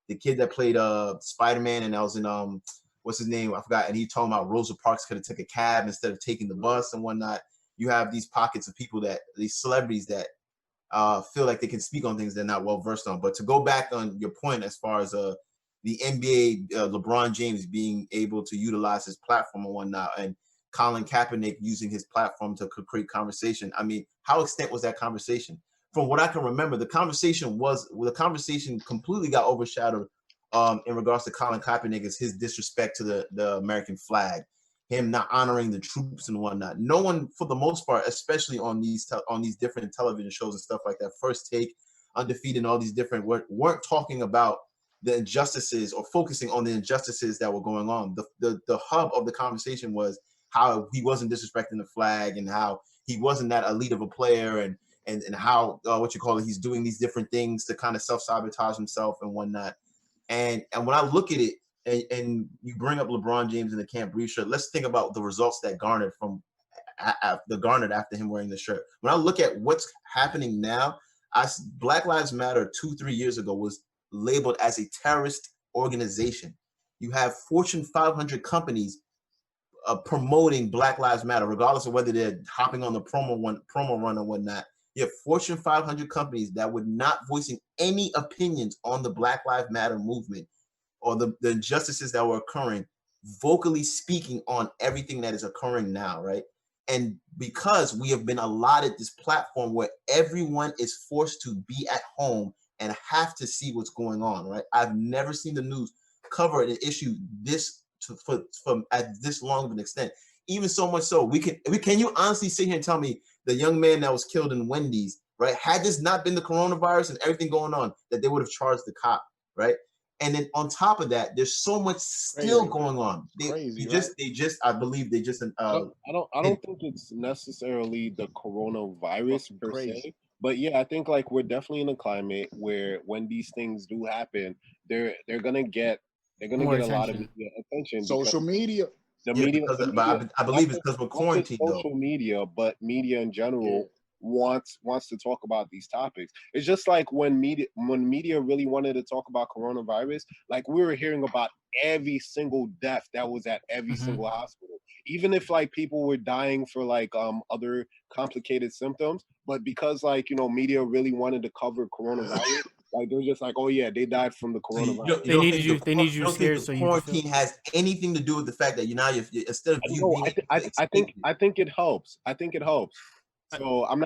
the kid that played Spider-Man, and that was in what's his name? I forgot. And he talking about Rosa Parks could have took a cab instead of taking the bus and whatnot. You have these pockets of people these celebrities that feel like they can speak on things they're not well versed on. But to go back on your point as far as the NBA, LeBron James being able to utilize his platform and whatnot, and Colin Kaepernick using his platform to create conversation. I mean, how extent was that conversation? From what I can remember, the conversation completely got overshadowed in regards to Colin Kaepernick as his disrespect to the American flag, him not honoring the troops and whatnot. No one, for the most part, especially on these different television shows and stuff like that, First Take, Undefeated, and all these different, weren't talking about the injustices or focusing on the injustices that were going on. The hub of the conversation was how he wasn't disrespecting the flag and how he wasn't that elite of a player and how he's doing these different things to kind of self-sabotage himself and whatnot. And when I look at it, and you bring up LeBron James in the Camp Brief shirt, let's think about the results that garnered after him wearing the shirt. When I look at what's happening now, Black Lives Matter 2-3 years ago was labeled as a terrorist organization. You have Fortune 500 companies promoting Black Lives Matter, regardless of whether they're hopping on the promo run or whatnot. You have Fortune 500 companies that were not voicing any opinions on the Black Lives Matter movement or the injustices that were occurring, vocally speaking on everything that is occurring now, right? And because we have been allotted this platform where everyone is forced to be at home and have to see what's going on, right? I've never seen the news cover an issue at this long of an extent. Even so much so, can you honestly sit here and tell me the young man that was killed in Wendy's, right? Had this not been the coronavirus and everything going on, that they would have charged the cop, right? And then on top of that, there's so much still going on. I believe they just. I don't think it's necessarily the coronavirus per se, but yeah, I think like we're definitely in a climate where when these things do happen, they're gonna get a lot of media attention. Social media. I believe it's because we're quarantined. Social media, but media in general wants to talk about these topics. It's just like when media really wanted to talk about coronavirus, like we were hearing about every single death that was at every single hospital, even if like people were dying for like other complicated symptoms, but because like media really wanted to cover coronavirus. Like they're just like, oh yeah, they died from the coronavirus. They need you scared. So quarantine has anything to do with the fact that you're instead of I think it helps. I think it helps. So I'm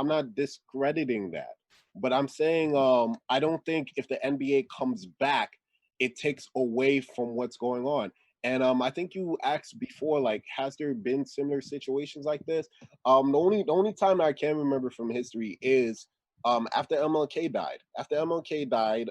not discrediting that, but I'm saying I don't think if the NBA comes back, it takes away from what's going on. And I think you asked before, like, has there been similar situations like this? The only time I can remember from history is after MLK died. After MLK died,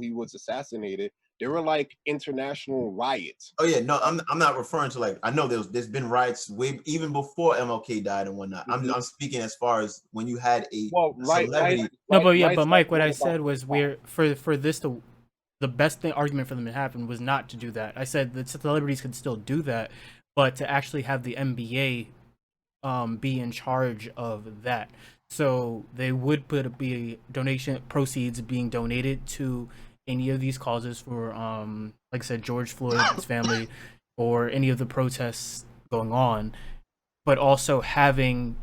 he was assassinated. There were like international riots. Oh yeah, no, I'm not referring to like I know there's been riots way even before MLK died and whatnot. I'm speaking as far as when you had a celebrity. No, but Mike, what I said was for this to the best argument for them to happen was not to do that. I said that celebrities could still do that, but to actually have the NBA be in charge of that. So they would be donation proceeds being donated to any of these causes for like I said, George Floyd's family or any of the protests going on, but also having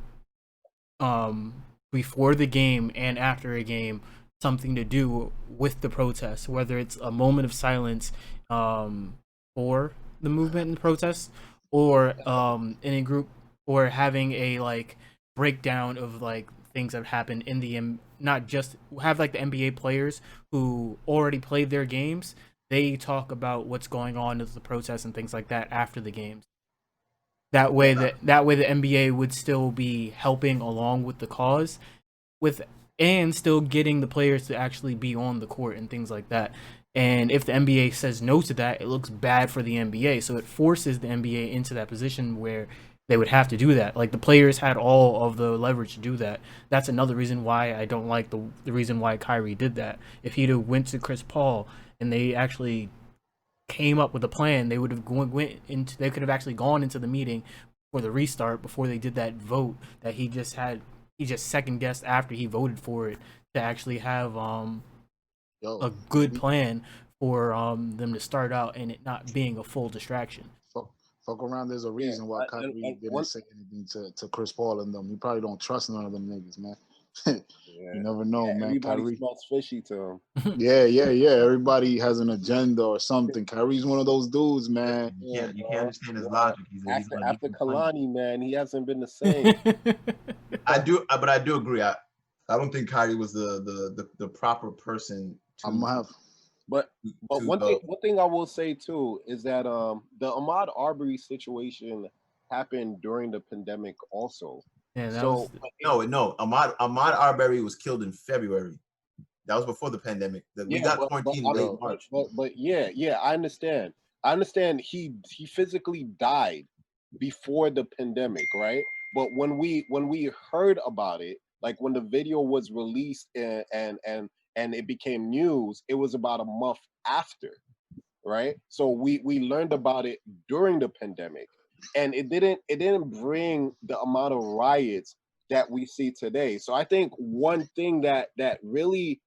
before the game and after a game something to do with the protests, whether it's a moment of silence for the movement and protests, or in a group, or having a like breakdown of like things that happened in the not just have like the NBA players who already played their games. They talk about what's going on with the protests and things like that after the games. That way the NBA would still be helping along with the cause, and still getting the players to actually be on the court and things like that. And if the NBA says no to that, it looks bad for the NBA. So it forces the NBA into that position where they would have to do that. Like the players had all of the leverage to do that. That's another reason why I don't like the reason why Kyrie did that. If he'd have went to Chris Paul and they actually came up with a plan, they would have they could have actually gone into the meeting for the restart before they did that vote that he just second guessed after he voted for it, to actually have a good plan for them to start out and it not being a full distraction. Fuck around. There's a reason why Kyrie didn't say anything to Chris Paul and them. He probably don't trust none of them niggas, man. You never know, man. Everybody Kyrie smells fishy to him. yeah. Everybody has an agenda or something. Kyrie's one of those dudes, man. You can't understand his logic. After Kalani, man, he hasn't been the same. But I do agree. I don't think Kyrie was the proper person to have. But one thing I will say too is that the Ahmaud Arbery situation happened during the pandemic also. Yeah, no. Ahmaud Arbery was killed in February. That was before the pandemic. We got quarantined in late March. But yeah, I understand. He physically died before the pandemic, right? But when we heard about it, like when the video was released and it became news, it was about a month after, right? So we learned about it during the pandemic, and it didn't bring the amount of riots that we see today. So I think one thing that really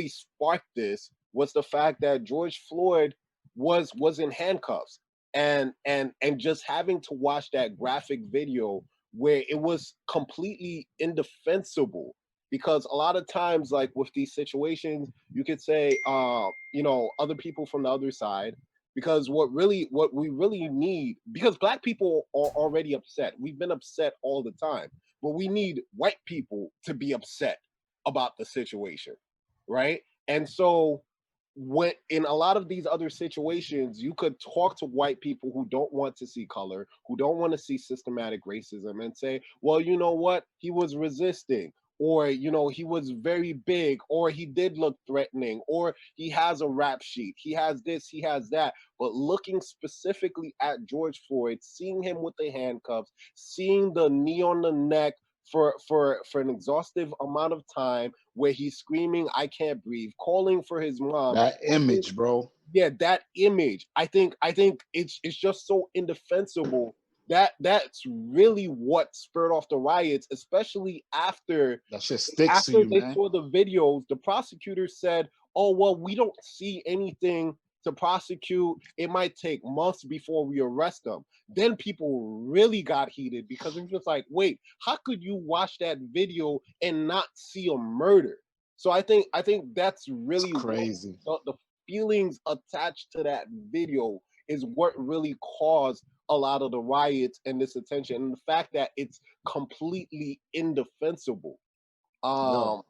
sparked this was the fact that George Floyd was in handcuffs, and just having to watch that graphic video where it was completely indefensible. Because a lot of times, like with these situations, you could say, other people from the other side. Because what we really need, because Black people are already upset. We've been upset all the time, but we need white people to be upset about the situation, right? And so, in a lot of these other situations, you could talk to white people who don't want to see color, who don't want to see systematic racism, and say, well, you know what? He was resisting, or he was very big, or he did look threatening, or he has a rap sheet, he has this, he has that. But looking specifically at George Floyd, seeing him with the handcuffs, seeing the knee on the neck for an exhaustive amount of time, where he's screaming, I can't breathe, calling for his mom. That image, bro. Yeah, that image. I think it's just so indefensible. That's really what spurred off the riots, especially after that shit sticks after to you, they man. saw the videos. The prosecutors said, oh, well, we don't see anything to prosecute. It might take months before we arrest them. Then people really got heated, because it's just like, wait, how could you watch that video and not see a murder? So I think that's really crazy. The feelings attached to that video is what really caused a lot of the riots and this attention, and the fact that it's completely indefensible. Going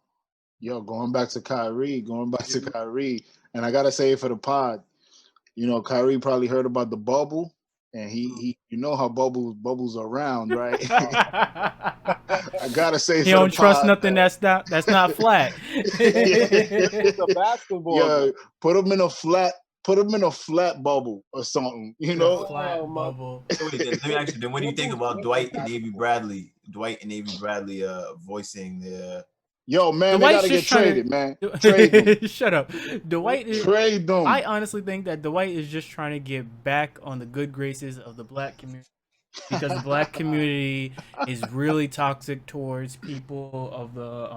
back to Kyrie, and I gotta say it for the pod, Kyrie probably heard about the bubble and he you know how bubbles are round, right? I gotta say He for don't the trust pod, nothing that's not flat. It's a basketball. yeah, put him in a flat bubble or something, you The know. flat Oh, my- bubble. So wait, then, let me ask you. Then, what do you think about Dwight and Avery Bradley? Voicing the. Yo, man, they Dwight's gotta get just trying traded, man. Trade to them. shut up. Dwight is. Trade them. I honestly think that Dwight is just trying to get back on the good graces of the black community, because the black community is really toxic towards people of the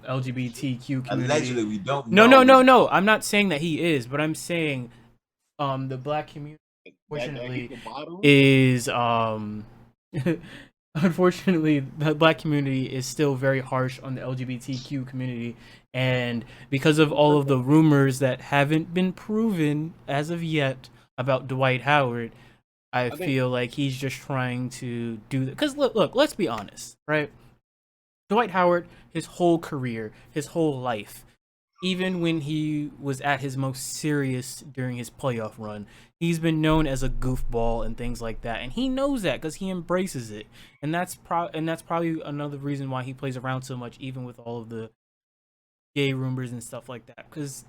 LGBTQ community. Allegedly, we don't know. No. I'm not saying that he is, but I'm saying the black community, unfortunately, is unfortunately the black community is still very harsh on the LGBTQ community, and because of all of the rumors that haven't been proven as of yet about Dwight Howard, I feel like he's just trying to do that. Because look, let's be honest, right? Dwight Howard, his whole career, his whole life, even when he was at his most serious during his playoff run, he's been known as a goofball and things like that, and he knows that because he embraces it, and that's probably another reason why he plays around so much, even with all of the gay rumors and stuff like that. Because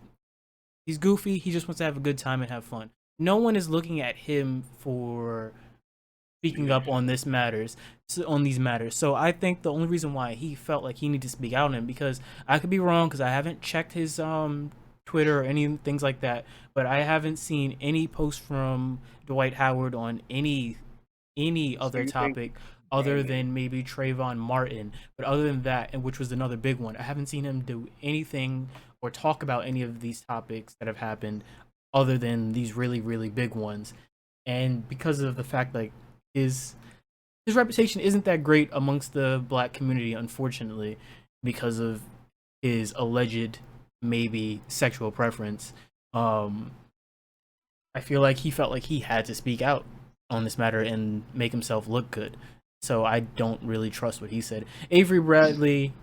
he's goofy, he just wants to have a good time and have fun. No one is looking at him for speaking up on these matters. So I think the only reason why he felt like he needed to speak out on him, because I could be wrong because I haven't checked his Twitter or any things like that, but I haven't seen any post from Dwight Howard on any other topic other than maybe Trayvon Martin. But other than that, and which was another big one, I haven't seen him do anything or talk about any of these topics that have happened other than these really, really big ones. And because of the fact, like, his reputation isn't that great amongst the black community, unfortunately, because of his alleged maybe sexual preference. I feel like he felt like he had to speak out on this matter and make himself look good. So I don't really trust what he said. Avery Bradley,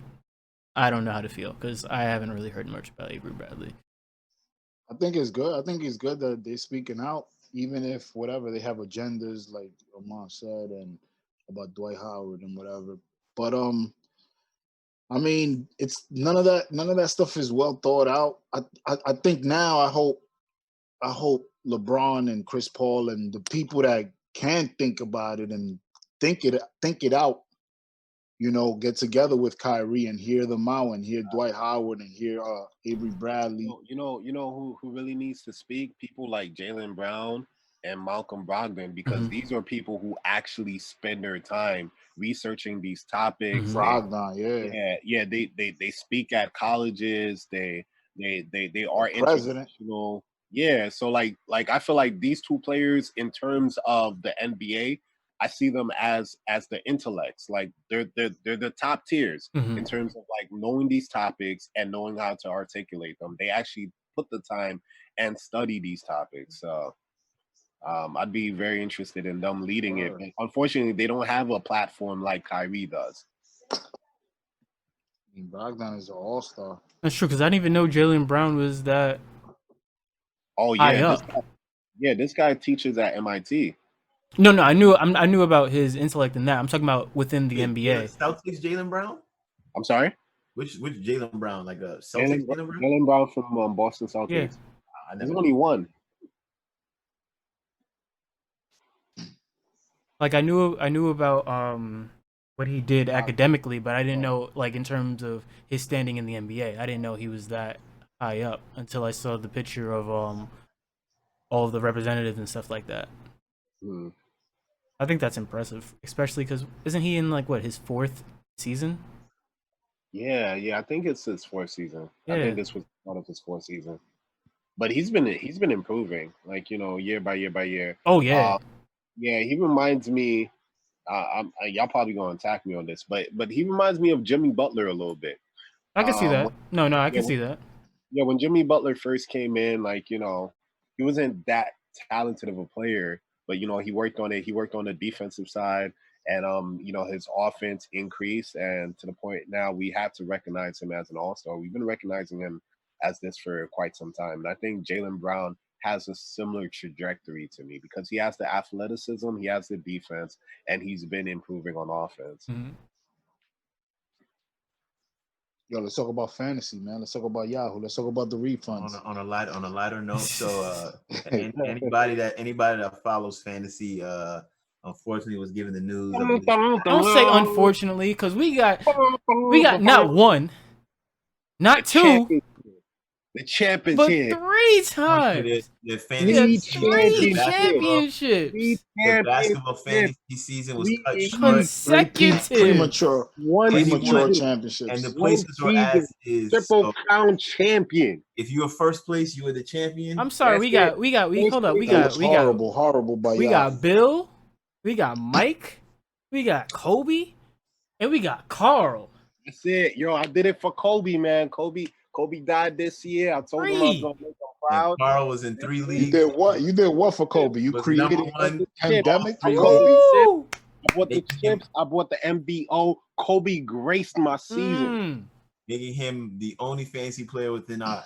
I don't know how to feel because I haven't really heard much about Avery Bradley. I think it's good. I think it's good that they're speaking out, even if whatever they have agendas, like Amon said, and about Dwight Howard and whatever. But I mean, it's none of that stuff is well thought out. I think now I hope LeBron and Chris Paul and the people that can think about it and think it out, you know, get together with Kyrie and hear them out and hear Dwight Howard and hear Avery Bradley. You know who really needs to speak? People like Jaylen Brown and Malcolm Brogdon, because these are people who actually spend their time researching these topics. Brogdon, They speak at colleges. They are president. international. Yeah, so like I feel like these two players, in terms of the NBA, I see them as the intellects. Like they're the top tiers in terms of like knowing these topics and knowing how to articulate them. They actually put the time and study these topics. So I'd be very interested in them leading it. But unfortunately, they don't have a platform like Kyrie does. I mean, Brogdon is an all-star. That's true, because I didn't even know Jaylen Brown was that. Oh yeah, this guy teaches at MIT. No, I knew about his intellect and that. I'm talking about within the NBA. Celtics Jaylen Brown? I'm sorry? Which Jaylen Brown? Like a Celtics Jaylen Brown? Jaylen Brown from Boston Celtics. Yeah. There's only one. Like I knew about what he did academically, but I didn't know, like, in terms of his standing in the NBA. I didn't know he was that high up until I saw the picture of all of the representatives and stuff like that. I think that's impressive, especially because isn't he in like his fourth season? Yeah, I think it's his fourth season. Yeah. I think this was part of his fourth season. But he's been improving, like, you know, year by year. Oh yeah. Yeah, he reminds me. Y'all probably gonna attack me on this, but he reminds me of Jimmy Butler a little bit. I can see that. No, I can see that. Yeah, when Jimmy Butler first came in, like, you know, he wasn't that talented of a player, but, you know, he worked on it. He worked on the defensive side, and you know, his offense increased, and to the point now we have to recognize him as an all-star. We've been recognizing him as this for quite some time, and I think Jaylen Brown has a similar trajectory to me because he has the athleticism, he has the defense, and he's been improving on offense. Mm-hmm. Yo, let's talk about fantasy, man. Let's talk about Yahoo. Let's talk about the refunds. On a lighter note, so anybody that follows fantasy, unfortunately, was given the news. Don't say unfortunately, because we got not one, not two, the champion, but 3 times. The fantasy three championships. The basketball fantasy season was cut short. Consecutive. Premature championships. And the places were as is. Triple crown champion. If you were first place, you were the champion. I'm sorry, we got horrible by we got Bill, we got Mike, we got Kobe, and we got Carl. That's it. Yo, I did it for Kobe, man. Kobe died this year. I told him I was gonna make him proud. And Carl was in 3 leagues. You did what for Kobe? You created a pandemic for Kobe. I bought the chips. I bought the MBO. Kobe graced my season, making him the only fantasy player within our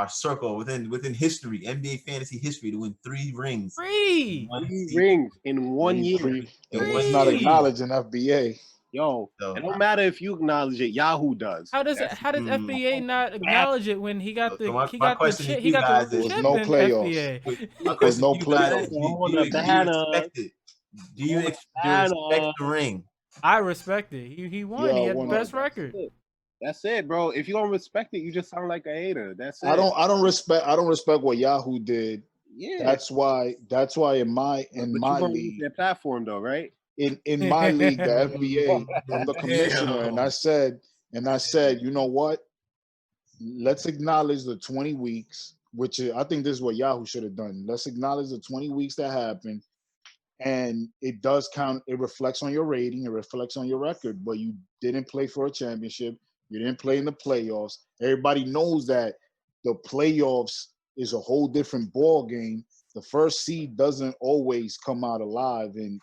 circle, within history, NBA fantasy history, to win 3 rings. 3 rings in 1 year. It was not acknowledged in FBA. Yo, it don't matter if you acknowledge it. Yahoo does. How does FBA not acknowledge it when he got the chip in FBA? There's no playoffs. Do you expect the ring? I respect it. He won. He had the best record. That's it, bro. If you don't respect it, you just sound like a hater. That's it. I don't respect what Yahoo did. Yeah. That's why in my league, their platform though, right? In my league, the FBA, I'm the commissioner, and I said, you know what? Let's acknowledge the 20 weeks, which I think this is what Yahoo should have done. Let's acknowledge the 20 weeks that happened, and it does count. It reflects on your rating, it reflects on your record, but you didn't play for a championship. You didn't play in the playoffs. Everybody knows that the playoffs is a whole different ball game. The first seed doesn't always come out alive in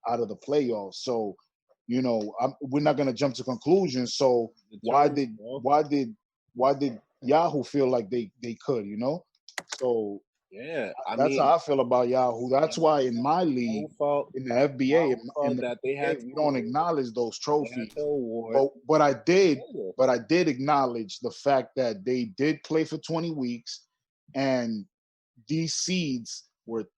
out of the playoffs. So, you know, we're not gonna jump to conclusions. So why did Yahoo feel like they could, you know? So yeah, that's how I feel about Yahoo. That's why in my league, in the FBA, we don't acknowledge those trophies. But I did acknowledge the fact that they did play for 20 weeks, and these seeds were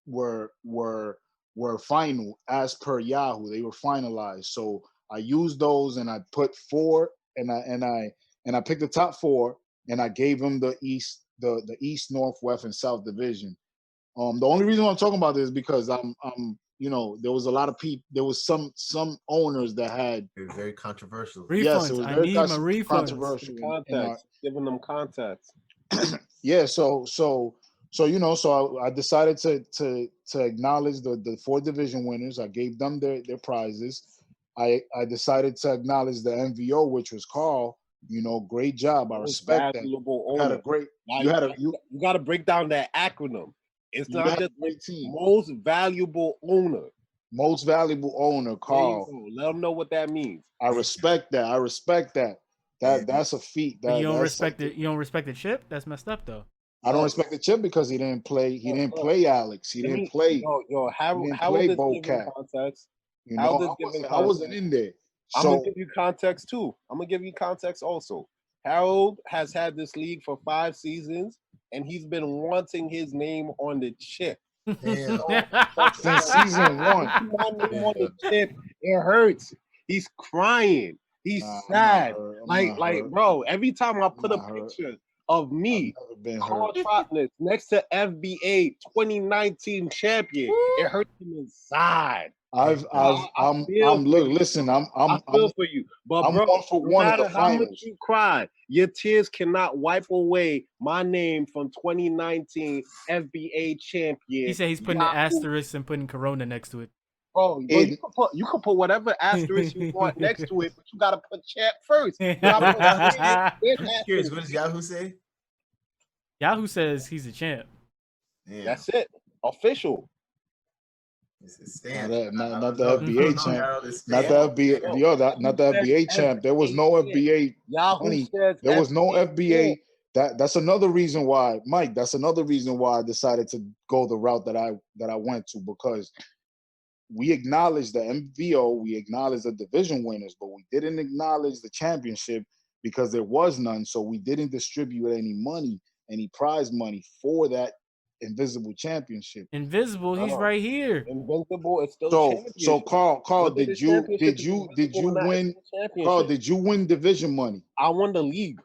final as per Yahoo. They were finalized. So I used those, and I put 4, and I picked the top 4, and I gave them the East, the East, North, West, and South division. The only reason I'm talking about this is because I'm you know, there was a lot of people. There was some owners that had very controversial. Refunds. Yes, it was very I need my refunds. Controversial. Context, giving them context. Yeah, so you know, so I decided to acknowledge the 4 division winners. I gave them their prizes. I decided to acknowledge the MVO, which was Carl. You know, great job. I respect that. You had a great. You got to break down that acronym. It's not just most valuable owner. Most valuable owner, Carl. Let them know what that means. I respect that. That's a feat. You don't respect it. You don't respect the chip. That's messed up, though. I don't respect the chip because he didn't play. He didn't play Alex. He didn't play. How was this given context? You know, I wasn't in there. I'm gonna give you context too. I'm gonna give you context also. Harold has had this league for 5 seasons, and he's been wanting his name on the chip. Since season 1. My name on the chip. It hurts. He's crying. He's sad. Bro, every time I put a picture of me, Carl Trotness, next to FBA 2019 champion, it hurts him inside. I'm feel for you, but I'm bro, 1 for 1 at the how finals. much you cry, your tears cannot wipe away my name from 2019 FBA champion. He said he's putting an asterisk and putting Corona next to it. Oh, you can put whatever asterisk you want next to it, but you gotta put champ first. Curious, what does Yahoo say? Yahoo says he's a champ. Yeah. That's it. Official. Not the FBA champ. Not the FBA. Not the FBA champ. There was no FBA. Yahoo says there was no FBA That's another reason why, Mike. That's another reason why I decided to go the route that I went to, because we acknowledge the MVO, we acknowledge the division winners, but we didn't acknowledge the championship because there was none. So we didn't distribute any money, any prize money for that invisible championship. Invisible, he's right here. Invincible, it's still So championship. Carl, Whether did the you championship is invisible or not, win? it's still championship. Carl, did you win division money? I won the league.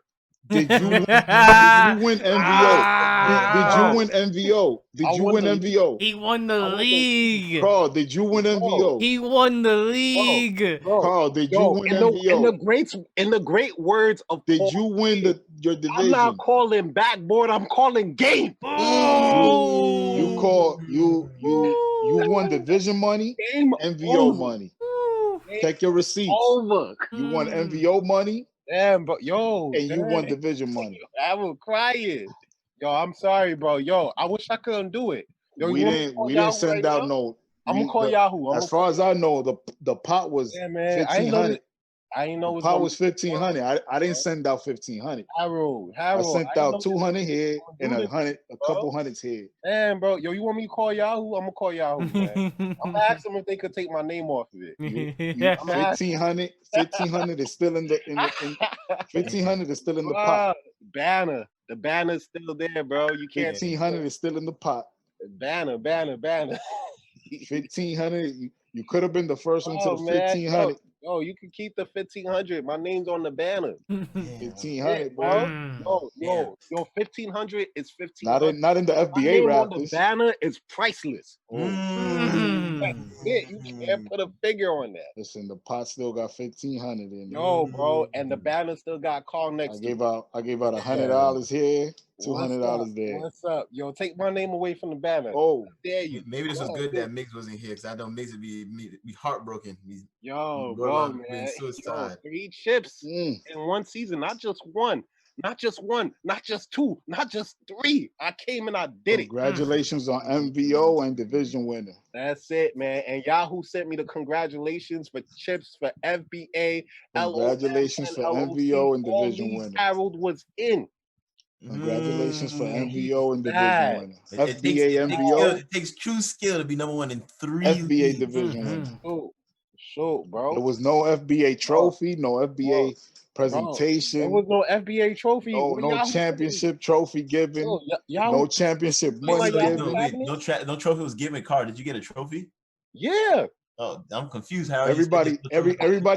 Did you win MVO? Did you win MVO? Did you win MVO? He won the league. Carl, did you win MVO? He won the league. Carl, did you win MVO? In the great words of Did Paul, you win your division? I'm not calling backboard. I'm calling game. You won division money, Game MVO over. money. Check your receipts. Over. You won MVO money. Damn, bro. You won division money. I was crying. Yo, I'm sorry, bro. Yo, I wish I couldn't do it. Yo, we didn't send out no. I'm gonna call Yahoo. As far as I know, the pot was 1,500. I didn't know the pot was 1,500. I didn't send out 1,500. Harold. I sent out 200 here and a couple hundreds here. Damn, bro. Yo, you want me to call Yahoo? I'm gonna call Yahoo, man. I'm gonna ask them if they could take my name off of it. 1,500 is still in the 1,500 is still in the pot. Banner. The banner's still there, bro. You can't. 1,500 is still in the pot. Banner. 1,500. You could have been the first one to the 1,500. Yo, you can keep the 1,500. My name's on the banner. 1,500, bro. Yo, 1,500 is 1,500. Not in the FBA route. The banner is priceless. You can't put a figure on that. Listen, the pot still got 1,500 in it. Yo, bro, and the banner still got Carl next to it. I gave out $100 here, $200 there. What's up? Yo, take my name away from the banner. Oh, there you. Maybe this was good that Miggs wasn't here, because I know Miggs would be heartbroken. Yo, bro, man. Yo, 3 chips in one season, not just one. Not just one, not just 2, not just 3. I came and I did it. Congratulations on MVO and division winner. That's it, man. And Yahoo sent me the congratulations for chips for FBA. Congratulations for MVO and division winner. Harold was in. Congratulations for MVO and division winner. FBA MVO. It takes true skill to be number 1 in 3 FBA division winner. So, bro. There was no FBA trophy, no FBA presentation. There was no FBA trophy. No championship trophy given. No championship money given. No trophy was given. Carl, did you get a trophy? Yeah. Oh, I'm confused. How everybody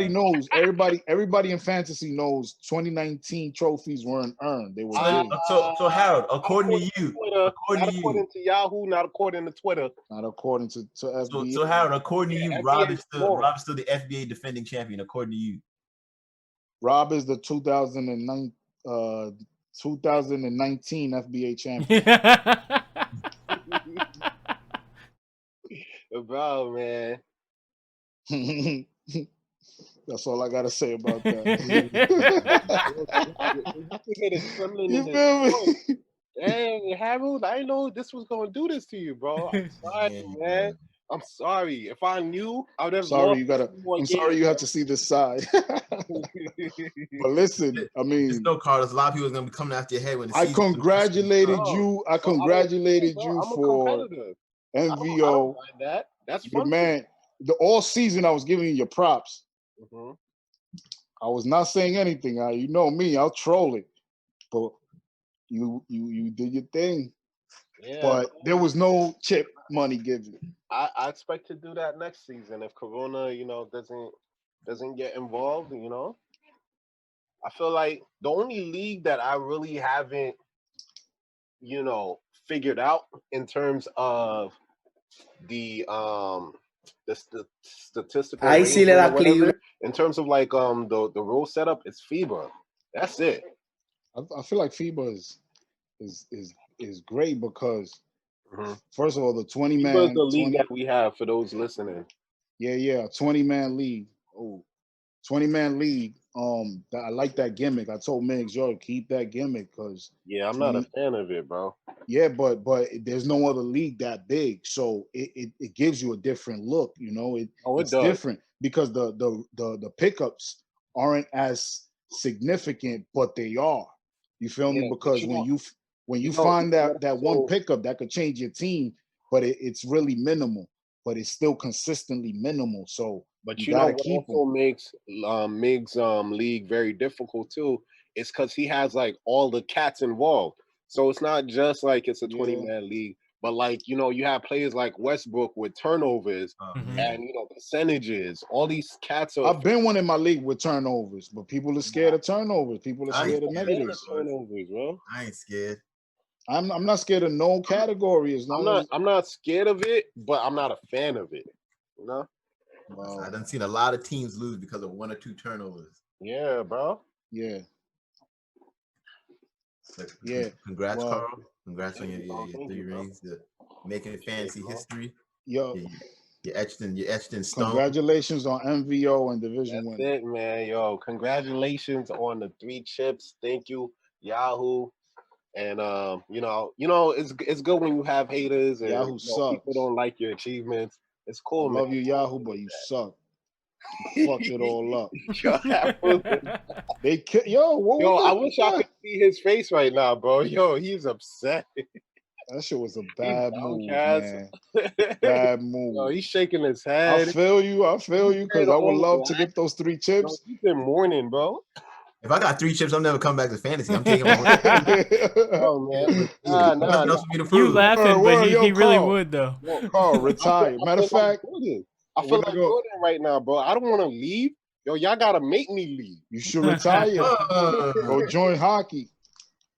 knows. Everybody in fantasy knows 2019 trophies weren't earned. They were so Harold, according to you, according to Yahoo, not according to Twitter, not according to FBA. So Harold, according to you, Rob is still the FBA defending champion. According to you, Rob is the 2019 FBA champion. Bro, man. That's all I gotta say about that. You feel me? Dang, Harold, I didn't know this was gonna do this to you, bro. I'm sorry, man. I'm sorry. If I knew, I would have. I'm sorry you have to see this side. But listen, I mean, no, Carlos. A lot of people are gonna be coming after your head when I congratulated you. I congratulated you for MVO. That's fun. Man, all season I was giving you your props. I was not saying anything. You know me, I'll troll it. But you did your thing. Yeah. But there was no chip money given. I expect to do that next season if Corona, doesn't get involved, I feel like the only league that I really haven't, figured out in terms of the statistical ahí sí le da clic. In terms of like the rule setup, it's FIBA. That's it. I feel like FIBA is great because first of all, the 20-man FIBA is the league that we have for those listening. Yeah, 20-man league. 20-man league. I like that gimmick. I told Miggs, yo, keep that gimmick because I'm not a fan of it, bro. Yeah, but there's no other league that big, so it gives you a different look. It's different because the pickups aren't as significant, but they are. You feel me? Yeah, Because when you find that one pickup that could change your team, but it's really minimal, but it's still consistently minimal. So but you you know gotta what keep also him. makes Miggs league very difficult too? It's because he has like all the cats involved. So it's not just like it's a 20-man league, but like you have players like Westbrook with turnovers and percentages. All these cats are. I've been winning my league with turnovers, but people are scared of turnovers. People are scared of negatives. Turnovers, bro. I ain't scared. I'm not scared of no category as long as I'm not scared of it, but I'm not a fan of it. You know? I done seen a lot of teams lose because of 1 or 2 turnovers. Yeah, bro. Yeah. Yeah. Congrats, Well, Carl. Congrats on your 3 rings. Making fantasy history. Yo, you're etched in stone. Congratulations on MVO and division win. That's it, man. Yo, congratulations on the 3 chips. Thank you, Yahoo. And it's good when you have haters and Yahoo sucks. people don't like your achievements. It's cool, I man. love you, Yahoo, but you suck. You fucked it all up. Yo, I wish I could see his face right now, bro. Yo, he's upset. That shit was a bad move, man. Bad move. Yo, he's shaking his head. I feel you, because I would love to get those 3 chips. Yo, he's been mourning, bro. If I got 3 chips, I'm never coming back to fantasy. I'm taking my Oh man, nah. You laughing, but he really would though. Yo, Carl, retire. Matter of fact, I feel like Jordan right now, bro. I don't want to leave. Yo, y'all gotta make me leave. You should retire. Go join hockey.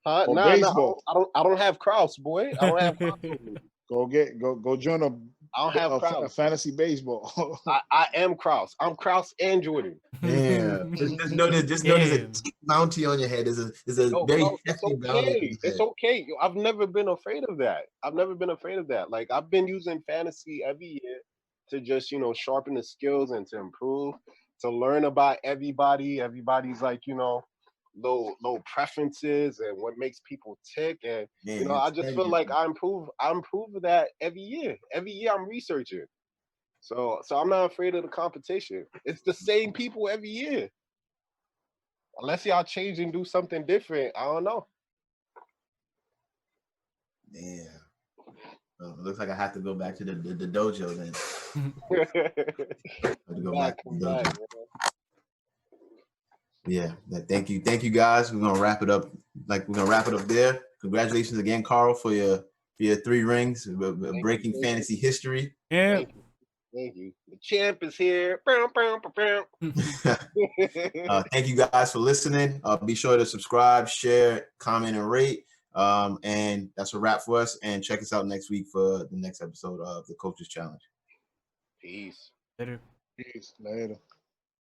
Huh? Or Nah, baseball. I don't have Kraus, boy. I don't have Kraus. Go join I don't have Kraus. a fantasy baseball. I am Kraus. I'm Kraus and Jordan. Yeah. Just know there's a bounty on your head. There's a very hefty bounty. It's okay. Yo, I've never been afraid of that. Like I've been using fantasy every year to just sharpen the skills and to improve, to learn about everybody. Everybody's like low preferences and what makes people tick, and I just feel like I improve that every year. Every year I'm researching, so I'm not afraid of the competition. It's the same people every year, unless y'all change and do something different. I don't know. Yeah. Well, it looks like I have to go back to the dojo then. Yeah, thank you guys. We're gonna wrap it up. There. Congratulations again, Carl, for your 3 rings, breaking fantasy history. Yeah. Thank you. The champ is here. Thank you guys for listening. Be sure to subscribe, share, comment, and rate. And that's a wrap for us. And check us out next week for the next episode of the Coaches Challenge. Peace. Later. Peace. Later.